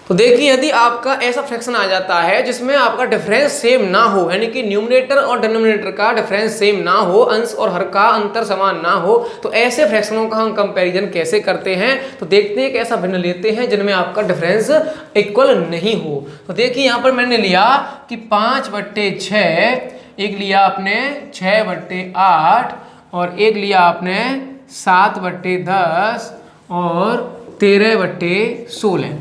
तो देखिए यदि आपका ऐसा फ्रैक्शन आ जाता है जिसमें आपका डिफरेंस सेम ना हो, यानी कि न्यूमरेटर और डिनोमिनेटर का डिफरेंस सेम ना हो, अंश और हर का अंतर समान ना हो, तो ऐसे फ्रैक्शनों का हम कंपैरिजन कैसे करते हैं। तो देखते हैं कैसा भिन्न लेते हैं जिनमें आपका डिफरेंस इक्वल नहीं हो। तो देखिए यहाँ पर मैंने लिया कि 5/6 एक लिया आपने 6/8 और एक लिया आपने 7/10 और 13/16।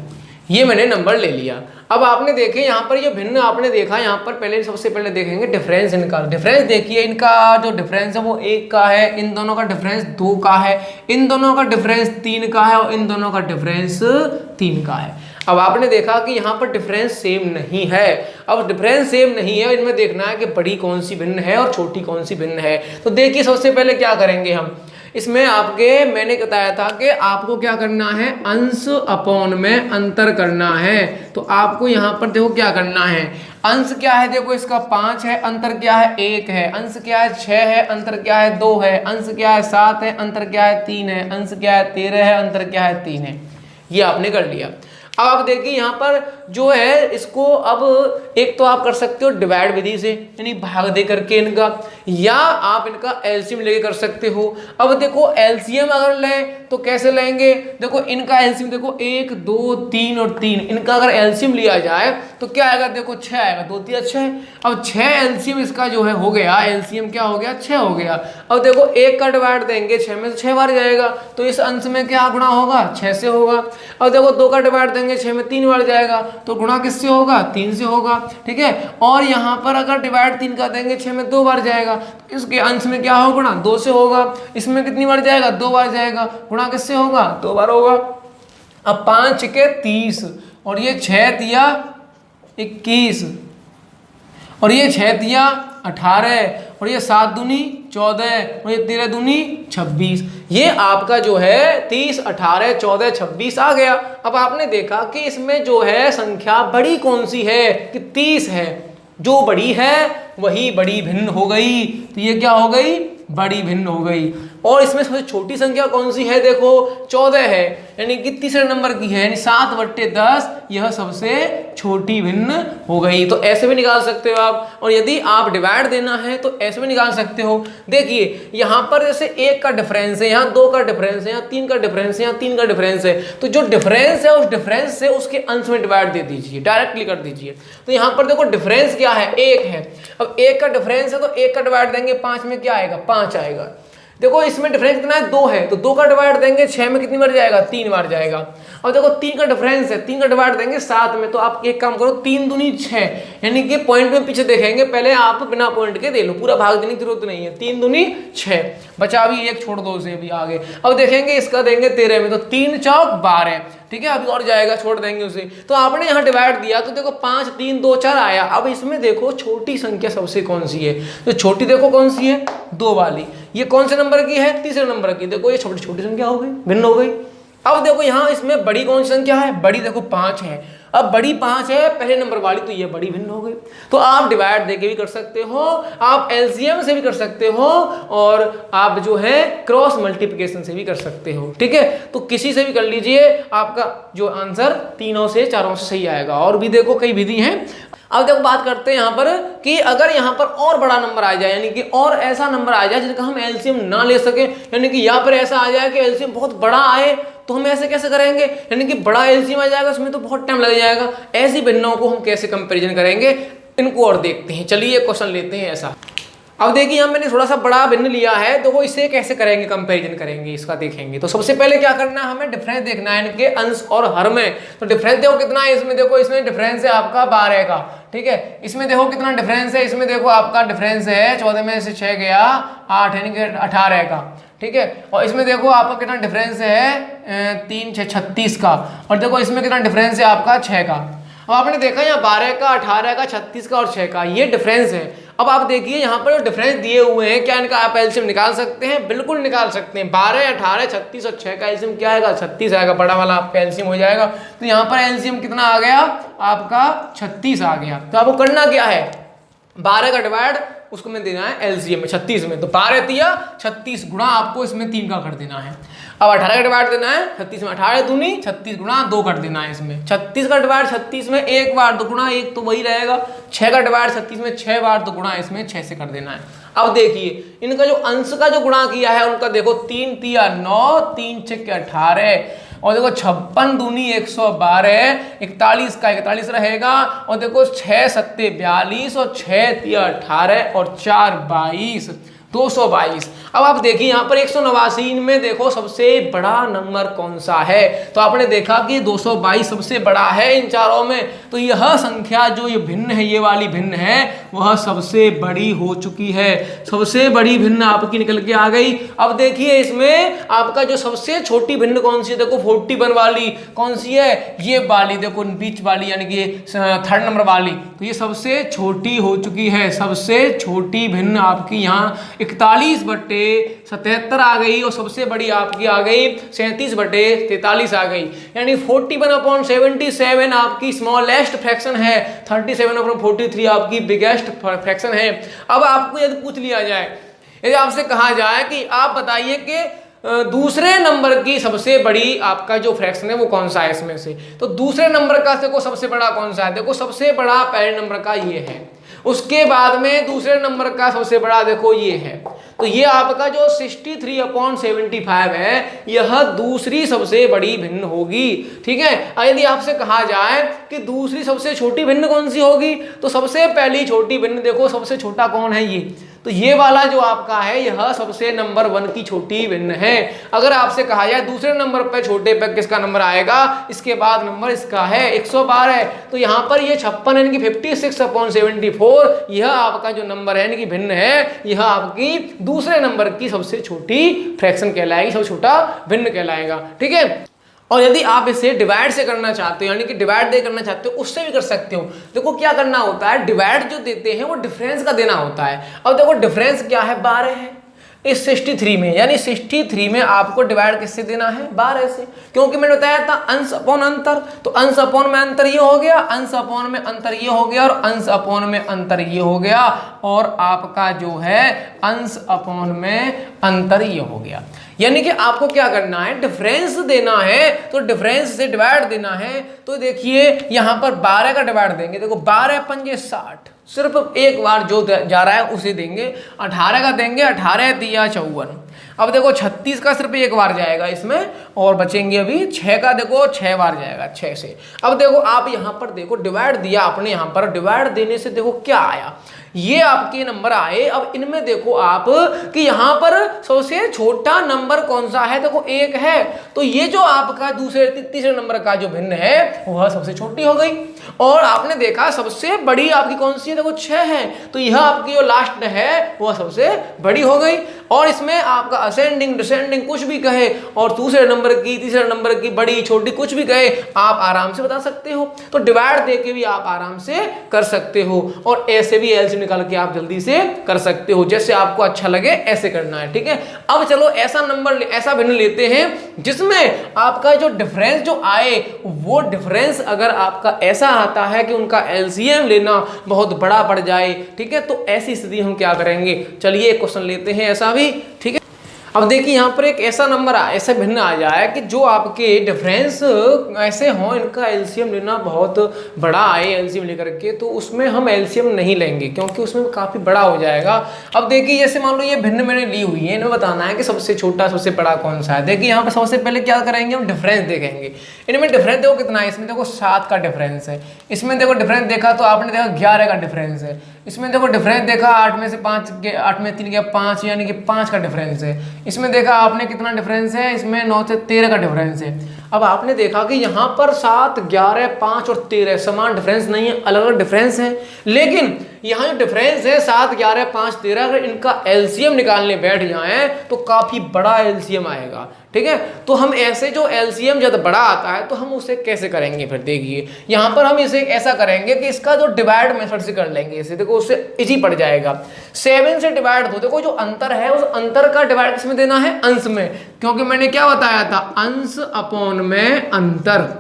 ये मैंने नंबर ले लिया। अब आपने देखे यहाँ पर ये भिन्न आपने देखा, यहाँ पर पहले सबसे पहले देखेंगे डिफरेंस इनका। डिफरेंस देखिए, इनका जो डिफरेंस है वो 1 का है, इन दोनों का डिफरेंस 2 का है, इन दोनों का डिफरेंस 3 का है और इन दोनों का डिफरेंस 3 का है। अब आपने देखा कि यहाँ पर डिफरेंस सेम नहीं है। अब डिफरेंस सेम नहीं है, इनमें देखना है कि बड़ी कौन सी भिन्न है और छोटी कौन सी भिन्न है। तो देखिए सबसे पहले क्या करेंगे हम, इसमें आपके मैंने बताया था कि आपको क्या करना है, अंश अपॉन में अंतर करना है। तो आपको यहाँ पर देखो क्या करना है, अंश क्या है, देखो इसका 5 है, अंतर क्या है 1 है, अंश क्या है 6 है, अंतर क्या है 2 है, अंश क्या है 7 है, अंतर क्या है 3 है, अंश क्या है 13 है, अंतर क्या है 3 है। ये आपने कर लिया। अब आप देखिए यहाँ पर जो है इसको, अब एक तो आप कर सकते हो डिवाइड विधि से, यानी भाग दे करके इनका, या आप इनका एलसीएम लेके कर सकते हो। अब देखो एलसीएम अगर लें तो कैसे लेंगे, देखो इनका एलसीएम देखो 1 2 3 और 3, इनका अगर एलसीएम लिया जाए तो क्या आएगा, देखो 6 आएगा, 2 3 6। अब 6 एलसीएम इसका जो है हो गया, एलसीएम क्या हो गया 6 हो गया। अब देखो 1 का डिवाइड देंगे 6 में, तो 6 बार जाएगा, तो इस अंश में क्या गुणा होगा 6 से होगा। अब देखो 2 का डिवाइड देंगे 6 में, 3 बार जाएगा, तो गुणा किससे होगा 3 से होगा, ठीक है। और यहाँ पर अगर डिवाइड 3 का देंगे 6 में 2 बार जाएगा, तो इसके अंश में क्या होगा गुणा 2 से होगा। इसमें कितनी बार जाएगा 2 बार जाएगा, गुणा किससे होगा 2 बार होगा। अब 5 के 30 और ये 6 दिया 21 और ये 6 दिया 18 और ये 7 दूनी 14 और ये 13 दूनी 26। ये आपका जो है 30 18 14 26 आ गया। अब आपने देखा कि इसमें जो है संख्या बड़ी कौन सी है, कि 30 है, जो बड़ी है वही बड़ी भिन्न हो गई। तो ये क्या हो गई, बड़ी भिन्न हो गई। और इसमें सबसे छोटी संख्या कौन सी है, देखो 14 है, यानी कि तीसरे नंबर की है, यानी 7/10 यह सबसे छोटी भिन्न हो गई। तो ऐसे भी निकाल सकते हो आप, और यदि आप डिवाइड देना है तो ऐसे भी निकाल सकते हो। देखिए यहाँ पर जैसे 1 का डिफरेंस है, यहाँ 2 का डिफरेंस है, यहाँ 3 का डिफरेंस है, यहाँ 3 का डिफरेंस है, तो जो डिफरेंस है उस डिफरेंस से उसके अंश में डिवाइड दे दीजिए, डायरेक्टली कर दीजिए। तो यहाँ पर देखो डिफरेंस क्या है 1 है। अब 1 का डिफरेंस है तो 1 का डिवाइड देंगे 5 में क्या आएगा 5 आएगा। देखो इसमें डिफरेंस कितना है 2 है, तो 2 का डिवाइड देंगे 6 में कितनी बार जाएगा 3 बार जाएगा। और देखो 3 का डिफरेंस है, 3 का डिवाइड देंगे 7 में, तो आप एक काम करो 3 दूनी 6, यानी कि पॉइंट में पीछे देखेंगे, पहले आप बिना पॉइंट के दे लो, पूरा भाग देने की जरूरत नहीं है। 3 दूनी 6 बचा, अभी एक छोड़ दो उसे भी आगे। अब देखेंगे इसका देंगे 13 में, तो 3 चौक 12, ठीक है, अभी और जाएगा छोड़ देंगे उसे। तो आपने यहाँ डिवाइड दिया तो देखो 5 3 2 4 आया। अब इसमें देखो छोटी संख्या सबसे कौन सी है, तो छोटी देखो कौन सी है 2 वाली। ये कौन से नंबर की है, तीसरे नंबर की। देखो ये छोटी छोटी संख्या हो गई, भिन्न हो गई। अब देखो यहाँ इसमें बड़ी कौन सी संख्या है, बड़ी देखो 5 है। अब बड़ी 5 है पहले नंबर वाली, तो ये बड़ी भिन्न हो गई। तो आप डिवाइड देके भी कर सकते हो, आप एलसीएम से भी कर सकते हो, और आप जो है क्रॉस मल्टीप्लिकेशन से भी कर सकते हो, ठीक है। तो किसी से भी कर लीजिए, आपका जो आंसर 3 से 4 से सही आएगा। और भी देखो कई विधि हैं। अब देखो बात करते हैं यहाँ पर कि अगर यहाँ पर और बड़ा नंबर आ जाए, यानी कि और ऐसा नंबर आ जाए जिसका हम एलसीएम ना ले सके, यानी कि यहाँ पर ऐसा आ जाए कि एलसीएम बहुत बड़ा आए, तो हम ऐसे कैसे करेंगे, यानी कि बड़ा एलसीएम आ जाएगा उसमें तो बहुत टाइम लग जाएगा। ऐसी भिन्नों को हम कैसे कंपैरिजन करेंगे, इनको और देखते हैं। चलिए क्वेश्चन लेते हैं ऐसा। अब देखिए यहाँ मैंने थोड़ा सा बड़ा भिन्न लिया है, तो वो इसे कैसे करेंगे कंपैरिजन करेंगे, इसका देखेंगे। तो सबसे पहले क्या करना है, हमें डिफरेंस देखना है इनके अंश और हर में। तो डिफरेंस देखो कितना है इसमें, देखो इसमें डिफरेंस है आपका 12 का, ठीक है। इसमें देखो कितना डिफरेंस है, इसमें देखो आपका डिफरेंस है 14 में से 6 गया 8, यानी कि 18 का, ठीक है। और इसमें देखो आपका कितना डिफरेंस है 3 6 36 का, और देखो इसमें कितना डिफरेंस है आपका 6 का। अब आपने देखा यहाँ 12 का 18 का 36 का और 6 का ये डिफरेंस है। अब आप देखिए यहाँ पर जो डिफरेंस दिए हुए हैं, क्या इनका आप एलसीएम निकाल सकते हैं, बिल्कुल निकाल सकते हैं। 12 18 36 और 6 का एलसीएम क्या आएगा 36 आएगा, बड़ा वाला आपका एलसीएम हो जाएगा। तो यहाँ पर एलसीएम कितना आ गया आपका 36 आ गया। तो आपको करना क्या है, 12 का डिवाइड उसको में देना है एलसीएम में 36 में, तो 12 दिया 36 गुणा आपको इसमें 3 का कर देना है। अब 18 का डिवाइड देना है 36 में, 18 दूनी 36 गुणा 2 कर देना है इसमें। 36 का डिवाइड 36 में 1 बार, तो गुणा 1 तो वही रहेगा। 6 का डिवाइड 36 में 6 बार, तो गुणा इसमें 6 से कर देना है। अब देखिए इनका जो अंश का जो गुणा किया है उनका देखो 3 3 9 3 6 18, और देखो 56 दूनी 112, 41 का 41 रहेगा, और देखो 6 सत्ते 42 और 6 तिया 18 और 4 22, 222। अब आप देखिए यहाँ पर 189 में देखो सबसे बड़ा नंबर कौन सा है, तो आपने देखा कि 222 सबसे बड़ा है इन चारों में, तो यह संख्या जो ये भिन्न है, ये वाली भिन्न है, वह सबसे बड़ी हो चुकी है, सबसे बड़ी भिन्न आपकी निकल के आ गई। अब देखिए इसमें आपका जो सबसे छोटी भिन्न कौन सी है, देखो 41 वाली कौन सी है, ये वाली देखो बीच वाली, यानी कि 3rd नंबर वाली, तो ये सबसे छोटी हो चुकी है, सबसे छोटी भिन्न आपकी यहाँ 41/77 आ गई, और सबसे बड़ी आपकी आ गई 37/43 आ गई, यानी 41/77 आपकी स्मॉलेस्ट फ्रैक्शन है, 37/43 आपकी बिगेस्ट फ्रैक्शन है। अब आपको यदि पूछ लिया जाए, यदि आपसे कहा जाए कि आप बताइए कि दूसरे नंबर की सबसे बड़ी आपका जो फ्रैक्शन है वो कौन सा है इसमें से, तो दूसरे नंबर का देखो सबसे बड़ा कौन सा है, देखो सबसे बड़ा पहले नंबर का ये है, उसके बाद में दूसरे नंबर का सबसे बड़ा देखो ये है, तो ये आपका जो 63/75 है, यह दूसरी सबसे बड़ी भिन्न होगी। ठीक है, यदि आपसे कहा जाए कि दूसरी सबसे छोटी भिन्न कौन सी होगी, तो सबसे पहली छोटी भिन्न देखो सबसे छोटा कौन है, ये, तो ये वाला जो आपका है यह सबसे नंबर 1 की छोटी भिन्न है। अगर आपसे कहा जाए दूसरे नंबर पर छोटे पर किसका नंबर आएगा, इसके बाद नंबर इसका है 112, तो यहाँ पर ये 56 यानी कि 56/74, यह आपका जो नंबर है यानी कि भिन्न है, यह आपकी दूसरे नंबर की सबसे छोटी फ्रैक्शन कहलाएगी, सबसे छोटा भिन्न कहलाएगा। ठीक है, और यदि आप इसे डिवाइड से करना चाहते हो, यानी कि डिवाइड दे करना चाहते हो, उससे भी कर सकते हो। देखो क्या करना होता है, डिवाइड जो देते हैं वो डिफरेंस का देना होता है। अब देखो डिफरेंस क्या है, 12 है इस 63 में, यानी 63 में आपको डिवाइड किससे देना है, 12 से, क्योंकि मैंने बताया था अंश अपॉन अंतर, तो अंश अपॉन में अंतर ये हो गया, अंश अपॉन में अंतर ये हो गया, और अंश अपॉन में अंतर ये हो गया, और आपका जो है अंश अपॉन में अंतर ये हो गया। यानी कि आपको क्या करना है, डिफरेंस देना है, तो डिफरेंस से डिवाइड देना है। तो देखिए यहाँ पर 12 का डिवाइड देंगे, देखो 12 पंजे 60, सिर्फ एक बार जो जा रहा है उसे देंगे। 18 का देंगे, 18 तिया 54। अब देखो 36 का सिर्फ एक बार जाएगा इसमें, और बचेंगे अभी 6 का, देखो 6 बार जाएगा 6 से। अब देखो आप यहाँ पर देखो डिवाइड दिया आपने, यहाँ पर डिवाइड देने से देखो क्या आया, ये आपके नंबर आए। अब इनमें देखो आप कि यहाँ पर सबसे छोटा नंबर कौन सा है, देखो 1 है, तो ये जो आपका दूसरे तीसरे नंबर का जो भिन्न है वह सबसे छोटी हो गई। और आपने देखा सबसे बड़ी आपकी कौन सी है, देखो 6 है, तो यह आपकी जो लास्ट है वह सबसे बड़ी हो गई। और इसमें आपका असेंडिंग डिसेंडिंग कुछ भी कहे, और दूसरे नंबर की तीसरे नंबर की बड़ी छोटी कुछ भी कहे, आप आराम से बता सकते हो। तो डिवाइड देके भी आप आराम से कर सकते हो, और ऐसे भी एलसीएम निकाल के आप जल्दी से कर सकते हो, जैसे आपको अच्छा लगे ऐसे करना है। ठीक है, अब चलो ऐसा नंबर ऐसा भिन्न लेते हैं जिसमें आपका जो डिफरेंस जो आए, वो डिफरेंस अगर आपका ऐसा आता है कि उनका एलसीएम लेना बहुत बड़ा पड़ जाए। ठीक है, तो ऐसी स्थिति हम क्या करेंगे, चलिए एक क्वेश्चन लेते हैं ऐसा भी। ठीक है, अब देखिए यहाँ पर एक ऐसा नंबर ऐसे भिन्न आ जाए कि जो आपके डिफरेंस ऐसे हों, इनका एलसीएम लेना बहुत बड़ा आए एलसीएम लेकर के, तो उसमें हम एलसीएम नहीं लेंगे क्योंकि उसमें काफ़ी बड़ा हो जाएगा। अब देखिए जैसे मान लो ये भिन्न मैंने ली हुई है, इन्हें बताना है कि सबसे छोटा सबसे बड़ा कौन सा है। देखिए यहाँ पर सबसे पहले क्या करेंगे, हम डिफरेंस देखेंगे। इनमें डिफरेंस देखो कितना है, इसमें देखो 7 का डिफरेंस है, इसमें देखो डिफरेंस देखा तो आपने देखा 11 का डिफरेंस है, इसमें देखो डिफरेंस देखा 8 में से 5 के 8 में 3 गया 5, यानी कि 5 का डिफरेंस है। इसमें देखा आपने कितना डिफरेंस है, इसमें 9 से 13 का डिफरेंस है। अब आपने देखा कि यहाँ पर 7, 11, 5 और 13 समान डिफरेंस नहीं है, अलग अलग डिफरेंस है। लेकिन यहाँ जो डिफरेंस है 7, 11, 5, 13, अगर इनका एलसीएम निकालने बैठ जाए तो काफी बड़ा एलसीएम आएगा। ठीक है, तो हम ऐसे जो एलसीएम जब बड़ा आता है तो हम उसे कैसे करेंगे, फिर देखिए यहाँ पर हम इसे ऐसा करेंगे कि इसका जो डिवाइड मेथड से कर लेंगे इसे, देखो उससे इजी पड़ जाएगा। 7 से डिवाइड दो, देखो जो अंतर है उस अंतर का डिवाइड किसमें देना है, अंश में, क्योंकि मैंने क्या बताया था, अंश अपॉन में अंतर।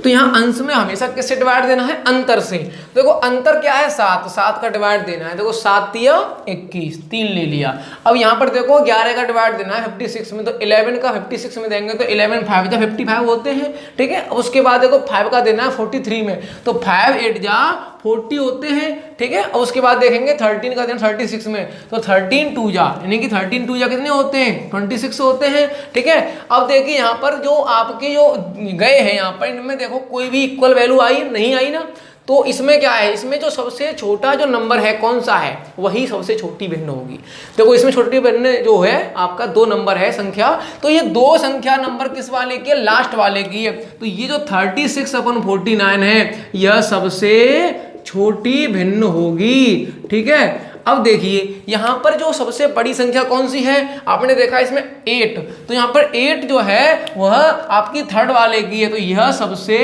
तो यहाँ अंश में हमेशा किससे डिवाइड देना है, अंतर से। देखो अंतर क्या है, 7 का डिवाइड देना है, देखो 7 तिया 21, 3 ले लिया। अब यहाँ पर देखो 11 का डिवाइड देना है 56 में, तो 11 का 56 में देंगे तो 11 5 जा 55 होते हैं। ठीक है, उसके बाद देखो 5 का देना है 43 में, तो 5 8 जा 40 होते हैं, ठीक है। और उसके बाद देखेंगे 13 का 36 में, तो 13 2 जा यानी कि 13 2 जा कितने होते हैं 26 होते हैं, ठीक है। अब देखिए यहाँ पर जो आपके जो गए हैं यहाँ पर इनमें देखो कोई भी इक्वल वैल्यू आई नहीं आई ना, तो इसमें क्या है, इसमें जो सबसे छोटा जो नंबर है कौन सा है, वही सबसे छोटी भिन्न होगी। देखो इसमें छोटी भिन्न जो है आपका 2 नंबर है संख्या, तो ये 2 संख्या नंबर किस वाले की है, लास्ट वाले की है। तो ये जो 36/49 है यह सबसे छोटी भिन्न होगी, ठीक है। अब देखिए यहां पर जो सबसे बड़ी संख्या कौन सी है, आपने देखा इसमें 8, तो यहां पर 8 जो है वह आपकी थर्ड वाले की है, तो यह सबसे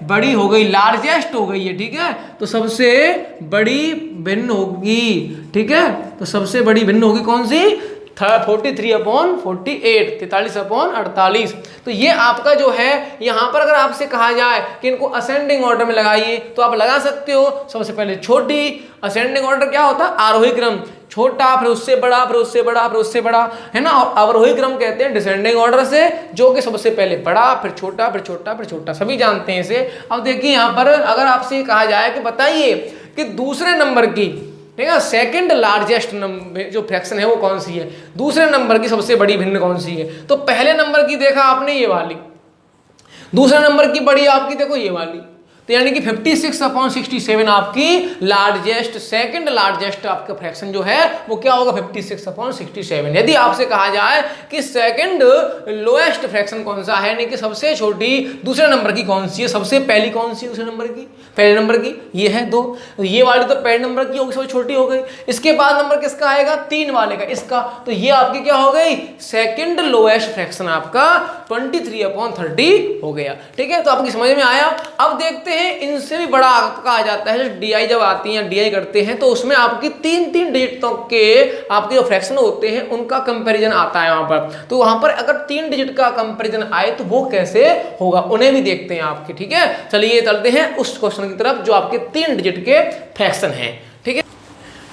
बड़ी हो गई, लार्जेस्ट हो गई है, ठीक है। तो सबसे बड़ी भिन्न होगी, ठीक है। तो सबसे बड़ी भिन्न होगी कौन सी, 43/48, 43/48। तो ये आपका जो है यहाँ पर अगर आपसे कहा जाए कि इनको असेंडिंग ऑर्डर में लगाइए तो आप लगा सकते हो। सबसे पहले छोटी, असेंडिंग ऑर्डर क्या होता है, आरोही क्रम, छोटा फिर उससे बड़ा फिर उससे बड़ा फिर उससे बड़ा, है ना। और अवरोही क्रम कहते हैं डिसेंडिंग ऑर्डर से, जो कि सबसे पहले बड़ा फिर छोटा फिर छोटा फिर छोटा, सभी जानते हैं इसे। अब देखिए यहाँ पर अगर आपसे कहा जाए कि बताइए कि दूसरे नंबर की, ठीक है, सेकंड लार्जेस्ट नंबर जो फ्रैक्शन है वो कौन सी है, दूसरे नंबर की सबसे बड़ी भिन्न कौन सी है। तो पहले नंबर की देखा आपने ये वाली, दूसरे नंबर की बड़ी आपकी देखो ये वाली, तो यानी कि 56/67 आपकी लार्जेस्ट, सेकंड लार्जेस्ट आपका फ्रैक्शन जो है वो क्या होगा 56/67। यदि आपसे कहा जाए कि सेकंड लोएस्ट फ्रैक्शन कौन सा है, यानी कि सबसे छोटी दूसरे नंबर की कौन सी है, सबसे पहली कौन सी है दूसरे नंबर की, पहले नंबर की ये है 2, तो ये वाली तो पहले नंबर की होगी, सबसे छोटी हो गई। इसके बाद नंबर किसका आएगा, 3 वाले का, इसका, तो ये आपकी क्या हो गई, सेकंड लोएस्ट फ्रैक्शन आपका 23/30 हो गया, ठीक है। तो आपकी समझ में आया। अब देखते हैं इनसे भी बड़ा आपका आ जाता है, डीआई जब आती है या डीआई करते हैं तो उसमें आपकी 3-3 डिजिट तक के आपके जो फ्रैक्शन होते हैं उनका कंपैरिजन आता है वहां पर। तो वहां पर अगर 3 डिजिट का कंपैरिजन आए तो वो कैसे होगा, उन्हें भी देखते हैं आपके, ठीक है। चलिए चलते हैं उस क्वेश्चन की तरफ जो आपके 3 डिजिट के फ्रैक्शन है, ठीक है।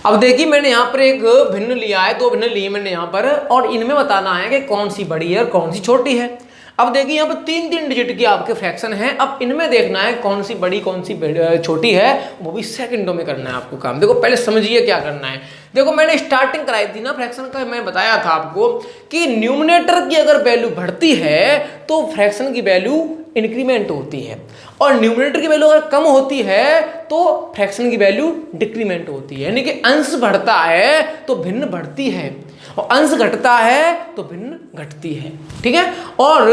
अब देखिए मैंने यहाँ पर एक भिन्न लिया है, 2 भिन्न लिए मैंने यहाँ पर, और इनमें बताना है कि कौन सी बड़ी है और कौन सी छोटी है। अब देखिए यहाँ पर 3-3 डिजिट की आपके फ्रैक्शन है, अब इनमें देखना है कौन सी बड़ी कौन सी छोटी है, वो भी सेकंडों में करना है आपको काम। देखो पहले समझिए क्या करना है। देखो मैंने स्टार्टिंग कराई थी ना फ्रैक्शन का, मैं बताया था आपको कि न्यूमरेटर की अगर वैल्यू बढ़ती है तो फ्रैक्शन की वैल्यू इंक्रीमेंट होती है, और न्यूमरेटर की वैल्यू अगर कम होती है तो फ्रैक्शन की वैल्यू डिक्रीमेंट होती है। यानी कि अंश बढ़ता है तो भिन्न बढ़ती है, और अंश घटता है तो भिन्न घटती है, ठीक है। और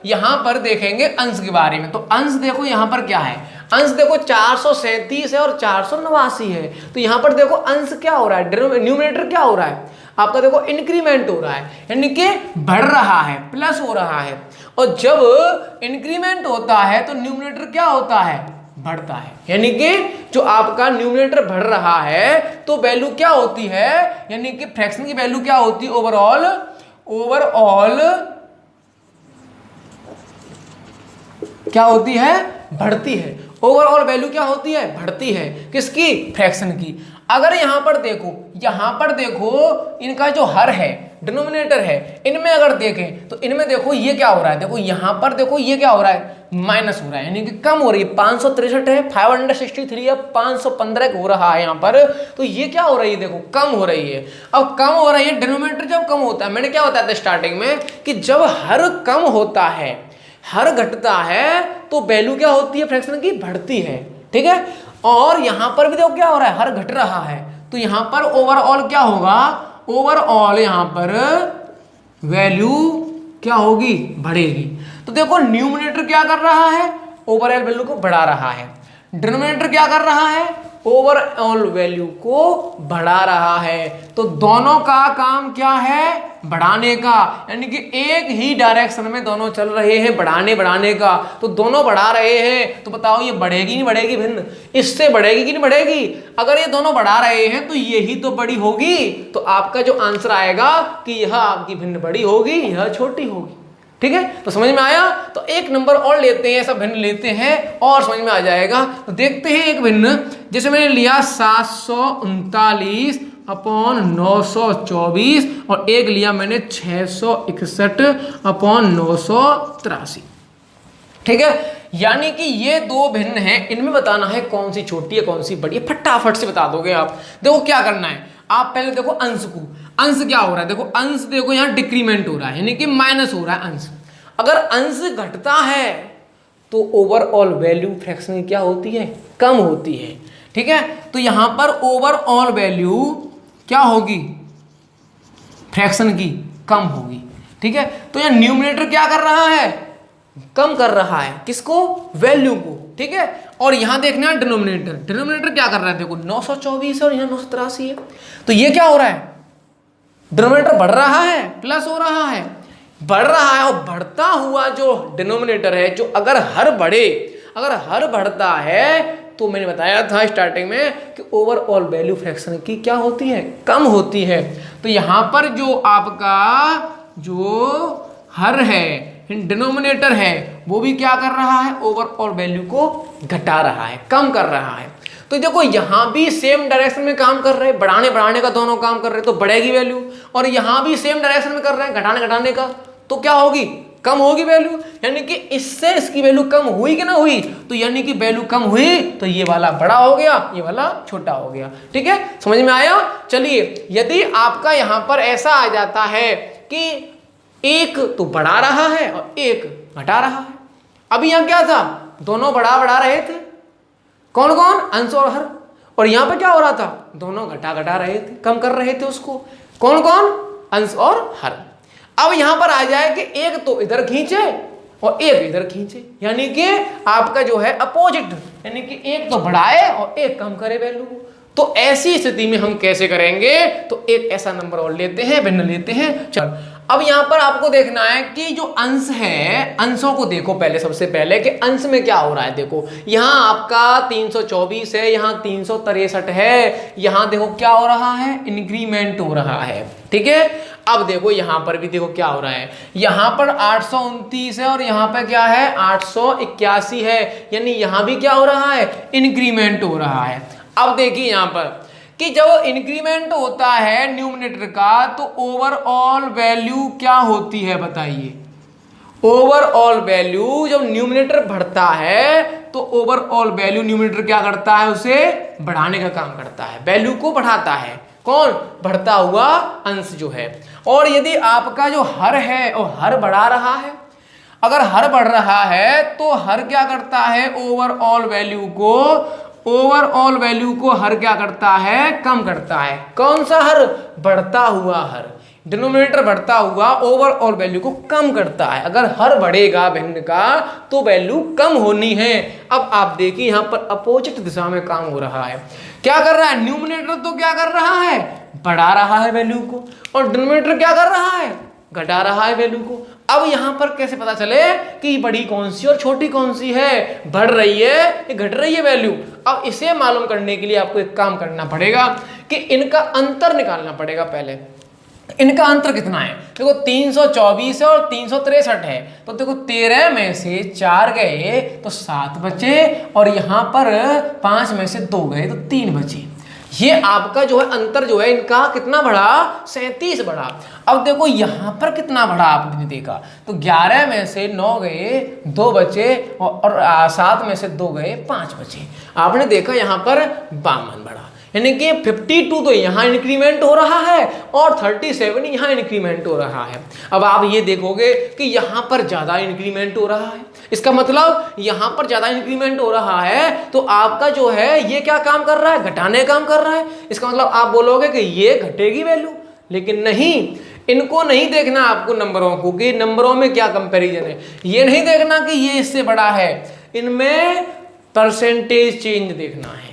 यहां पर देखेंगे अंश के बारे में, तो अंश देखो यहां पर क्या है, अंश देखो 437 है और 489 है। तो यहां पर देखो अंश क्या हो रहा है, न्यूमरेटर क्या हो रहा है आपका, देखो इंक्रीमेंट हो रहा है, यानी कि बढ़ रहा है, प्लस हो रहा है। और जब इंक्रीमेंट होता है तो न्यूमरेटर क्या होता है, बढ़ता है। यानी कि जो आपका न्यूमरेटर बढ़ रहा है तो वैल्यू क्या होती है, यानी कि फ्रैक्शन की वैल्यू क्या होती है, ओवरऑल क्या होती है, बढ़ती है। ओवरऑल वैल्यू क्या होती है, बढ़ती है, किसकी, फ्रैक्शन की। अगर यहां पर देखो इनका जो हर है, डिनोमिनेटर है, इनमें अगर देखें तो इनमें देखो ये क्या हो रहा है, देखो यहां पर देखो ये क्या हो रहा है, माइनस हो रहा है, यानी कि कम हो रही है। 563 है, 563 है, 515 हो रहा है यहाँ पर, तो ये क्या हो रही है, देखो कम हो रही है। अब कम हो रही है, डिनोमिनेटर जब कम होता है, मैंने क्या बताया था स्टार्टिंग में कि जब हर कम होता है, हर घटता है तो वैल्यू क्या होती है फ्रैक्शन की, बढ़ती है, ठीक है। और यहां पर भी देखो क्या हो रहा है, हर घट रहा है, तो यहां पर ओवरऑल क्या होगा, ओवरऑल यहां पर वैल्यू क्या होगी, बढ़ेगी। तो देखो न्यूमरेटर क्या कर रहा है, ओवरऑल वैल्यू को बढ़ा रहा है, डिनोमिनेटर क्या कर रहा है, ओवरऑल वैल्यू को बढ़ा रहा है। तो दोनों का काम क्या है, बढ़ाने का, यानी कि एक ही डायरेक्शन में दोनों चल रहे हैं, बढ़ाने का। तो दोनों बढ़ा रहे हैं, तो बताओ ये बढ़ेगी नहीं बढ़ेगी भिन्न, इससे बढ़ेगी कि नहीं बढ़ेगी। अगर ये दोनों बढ़ा रहे हैं तो यही तो बड़ी होगी, तो आपका जो आंसर आएगा कि यह आपकी भिन्न बड़ी होगी, यह छोटी होगी, ठीक है। तो समझ में आया। तो एक नंबर और लेते हैं, ऐसा भिन्न लेते हैं और समझ में आ जाएगा। तो देखते हैं एक भिन्न, जैसे मैंने लिया 739/924 और एक लिया मैंने 661/983, ठीक है। यानी कि ये दो भिन्न हैं, इनमें बताना है कौन सी छोटी है कौन सी बड़ी है, फटाफट से बता दोगे आप। देखो क्या करना है, आप पहले देखो अंश को, अंश क्या हो रहा है, देखो अंश देखो यहाँ डिक्रीमेंट हो रहा है यानी कि माइनस हो रहा है अंश। अगर अंश घटता है तो ओवरऑल वैल्यू फ्रैक्शन की क्या होती है, कम होती है। ठीक है, तो यहां पर ओवरऑल वैल्यू क्या होगी, फ्रैक्शन की कम होगी। ठीक है, तो यह न्यूमरेटर क्या कर रहा है, कम कर रहा है, किसको, वैल्यू को। ठीक है, और यहां देखना है डिनोमिनेटर, डिनोमिनेटर क्या कर रहा है, देखो 924 है और यहां 983 है, तो ये क्या हो रहा है, डिनोमिनेटर बढ़ रहा है प्लस हो रहा है, बढ़ रहा है, और बढ़ता हुआ जो डिनोमिनेटर है, जो अगर हर बढ़ता है तो मैंने बताया था स्टार्टिंग में कि ओवरऑल वैल्यू फ्रैक्शन की क्या होती है, कम होती है। तो यहां पर जो आपका जो हर है, डिनोमिनेटर है, वो भी क्या कर रहा है, ओवरऑल वैल्यू को घटा रहा है, कम कर रहा है। तो देखो यहां भी सेम डायरेक्शन में काम कर रहे हैं, बढ़ाने का दोनों काम कर रहे हैं तो बढ़ेगी वैल्यू, और यहां भी सेम डायरेक्शन में कर रहे हैं घटाने का, तो क्या होगी, कम होगी वैल्यू। यानी कि इससे इसकी वैल्यू कम हुई कि ना हुई, तो यानी कि वैल्यू कम हुई तो ये वाला बड़ा हो गया, ये वाला छोटा हो गया। ठीक है, समझ में आया। चलिए, यदि आपका यहां पर ऐसा आ जाता है कि एक तो बढ़ा रहा है और एक घटा रहा है, अभी यहां क्या था, दोनों बढ़ा रहे थे, कौन कौन, अंश और हर, और यहां पर क्या हो रहा था, दोनों घटा रहे थे, कम कर रहे थे उसको, कौन कौन, अंश और हर। अब यहां पर आ जाए कि एक तो इधर खींचे और एक इधर खींचे, यानी कि आपका जो है अपोजिट, यानी कि एक तो बढ़ाए और एक कम करे वैल्यू को। तो ऐसी स्थिति में हम कैसे करेंगे, तो एक ऐसा नंबर और लेते हैं, भिन्न लेते हैं। चल, अब यहां पर आपको देखना है कि जो अंश है, अंशों को देखो पहले, सबसे पहले कि अंश में क्या हो रहा है। देखो यहां आपका 324 है, यहां 363 है, यहां देखो क्या हो रहा है, इंक्रीमेंट हो रहा है। ठीक है, अब देखो यहां पर भी देखो क्या हो रहा है, यहां पर 829 है और यहां पर क्या है, 881 है, यानी यहां भी क्या हो रहा है, इंक्रीमेंट हो रहा है। अब देखिए यहां पर कि जब इंक्रीमेंट होता है न्यूमरेटर का, तो ओवरऑल वैल्यू क्या होती है, बताइए। ओवरऑल वैल्यू जब न्यूमरेटर बढ़ता है तो ओवरऑल वैल्यू न्यूमरेटर क्या करता है, उसे बढ़ाने का काम करता है, वैल्यू को बढ़ाता है, कौन, बढ़ता हुआ अंश जो है। और यदि आपका जो हर है और हर बढ़ा रहा है, अगर हर बढ़ रहा है तो हर क्या करता है, ओवरऑल वैल्यू को हर क्या करता है, कम करता है। कौन सा हर, बढ़ता हुआ हर, डिनोमिनेटर बढ़ता हुआ ओवरऑल वैल्यू को कम करता है। अगर हर बढ़ेगा भिन्न का तो वैल्यू कम होनी है। अब आप देखिए यहां पर अपोजिट दिशा में काम हो रहा है, क्या कर रहा है, न्यूमरेटर तो क्या कर रहा है, बढ़ा रहा है वैल्यू को, और डिनोमिनेटर क्या कर रहा है, घटा रहा है वैल्यू को। अब यहां पर कैसे पता चले कि बड़ी कौन सी और छोटी कौन सी है, बढ़ रही है या घट रही है वैल्यू। अब इसे मालूम करने के लिए आपको एक काम करना पड़ेगा कि इनका अंतर निकालना पड़ेगा। पहले इनका अंतर कितना है, देखो 324 है और 363 है, तो देखो 13 में से 4 गए तो 7 बचे, और यहां पर 5 में से 2 गए तो 3 बचे। ये आपका जो है अंतर जो है इनका कितना बढ़ा, 37 बढ़ा। अब देखो यहां पर कितना बढ़ा आपने देखा, तो 11 में से 9 गए 2 बचे, और 7 में से 2 गए 5 बचे। आपने देखा यहां पर 52 बढ़ा, यानी कि 52 तो यहाँ इंक्रीमेंट हो रहा है और 37 यहाँ इंक्रीमेंट हो रहा है। अब आप ये देखोगे कि यहाँ पर ज़्यादा इंक्रीमेंट हो रहा है, इसका मतलब यहाँ पर ज़्यादा इंक्रीमेंट हो रहा है तो आपका जो है ये क्या काम कर रहा है, घटाने काम कर रहा है। इसका मतलब आप बोलोगे कि ये घटेगी वैल्यू, लेकिन नहीं, इनको नहीं देखना आपको नंबरों को कि नंबरों में क्या कंपैरिजन है, ये नहीं देखना कि ये इससे बड़ा है, इनमें परसेंटेज चेंज देखना है।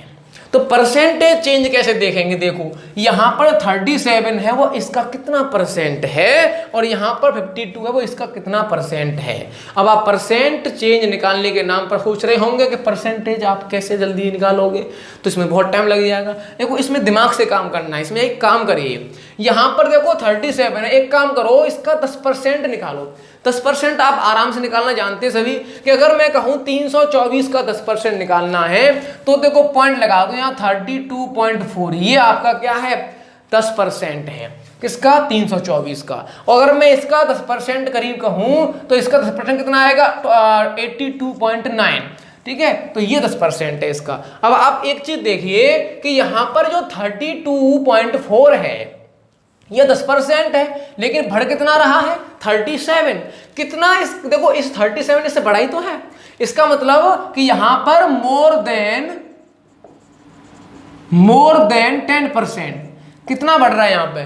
तो परसेंटेज चेंज कैसे देखेंगे, देखो यहां पर 37 है वो इसका कितना परसेंट है, और यहां पर 52 है वो इसका कितना परसेंट है। अब आप परसेंट चेंज निकालने के नाम पर पूछ रहे होंगे कि परसेंटेज आप कैसे जल्दी निकालोगे, तो इसमें बहुत टाइम लग जाएगा। देखो इसमें दिमाग से काम करना है। इसमें एक काम करिए, यहां पर देखो 37 है, एक काम करो इसका 10% निकालो। 10% आप आराम से निकालना जानते हैं सभी कि अगर मैं कहूं 324 का 10% निकालना है तो देखो पॉइंट लगा दो यहाँ 32.4, ये आपका क्या है 10% है। किसका? 324 का। और अगर मैं इसका 10% करीब कहूं तो इसका 10% कितना आएगा? 82.9। ठीक है, तो ये 10% है इसका। अब आप एक चीज देखिए कि यहां पर जो 32.4 है ये 10% है, लेकिन बढ़ कितना रहा है? 37। कितना? इस देखो, इस 37 इससे बढ़ा ही तो है। इसका मतलब कि यहां पर मोर देन 10%। कितना बढ़ रहा है यहां पे?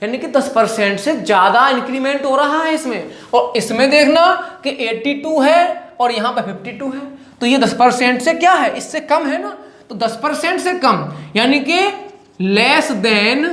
यानी कि 10% से ज्यादा इंक्रीमेंट हो रहा है इसमें। और इसमें देखना कि 82 है और यहां पे 52 है, तो ये 10% से क्या है? इससे कम है ना। तो 10% से कम यानी कि लेस देन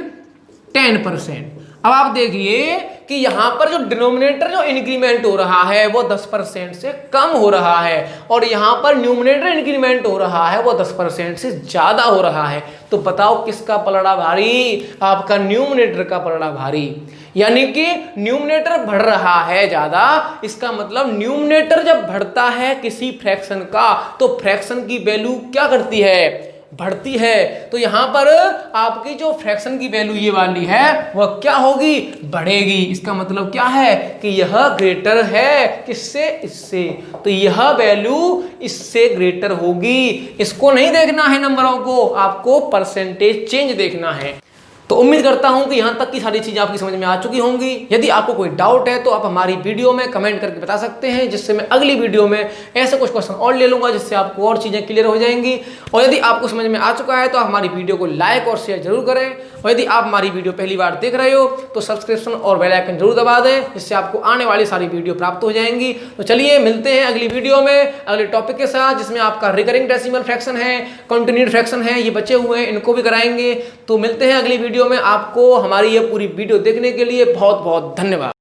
10%। अब आप देखिए कि यहां पर जो डिनोमिनेटर जो इंक्रीमेंट हो रहा है वो 10% से कम हो रहा है, और यहां पर न्यूमरेटर इंक्रीमेंट हो रहा है वो 10% से ज्यादा हो रहा है। तो बताओ किसका पलड़ा भारी? आपका न्यूमरेटर का पलड़ा भारी। यानी कि न्यूमरेटर बढ़ रहा है ज्यादा। इसका मतलब न्यूमरेटर जब बढ़ता है किसी फ्रैक्शन का तो फ्रैक्शन की वैल्यू क्या करती है? बढ़ती है। तो यहां पर आपकी जो फ्रैक्शन की वैल्यू ये वाली है वह क्या होगी? बढ़ेगी। इसका मतलब क्या है कि यह ग्रेटर है किससे? इससे। तो यह वैल्यू इससे ग्रेटर होगी। इसको नहीं देखना है नंबरों को, आपको परसेंटेज चेंज देखना है। तो उम्मीद करता हूं कि यहां तक की सारी चीजें आपकी समझ में आ चुकी होंगी। यदि आपको कोई डाउट है तो आप हमारी वीडियो में कमेंट करके बता सकते हैं, जिससे मैं अगली वीडियो में ऐसे कुछ क्वेश्चन और ले लूंगा जिससे आपको और चीजें क्लियर हो जाएंगी। और यदि आपको समझ में आ चुका है तो आप हमारी वीडियो को लाइक और शेयर जरूर करें। और यदि आप हमारी वीडियो पहली बार देख रहे हो तो सब्सक्रिप्शन और बेल आइकन जरूर दबा दें, जिससे आपको आने वाली सारी वीडियो प्राप्त हो जाएंगी। तो चलिए मिलते हैं अगली वीडियो में अगले टॉपिक के साथ, जिसमें आपका रिकरिंग डेसिमल फ्रैक्शन है, कंटिन्यूड फ्रैक्शन है, ये बचे हुए हैं, इनको भी कराएंगे। तो मिलते हैं अगली वीडियो में। आपको हमारी ये पूरी वीडियो देखने के लिए बहुत बहुत धन्यवाद।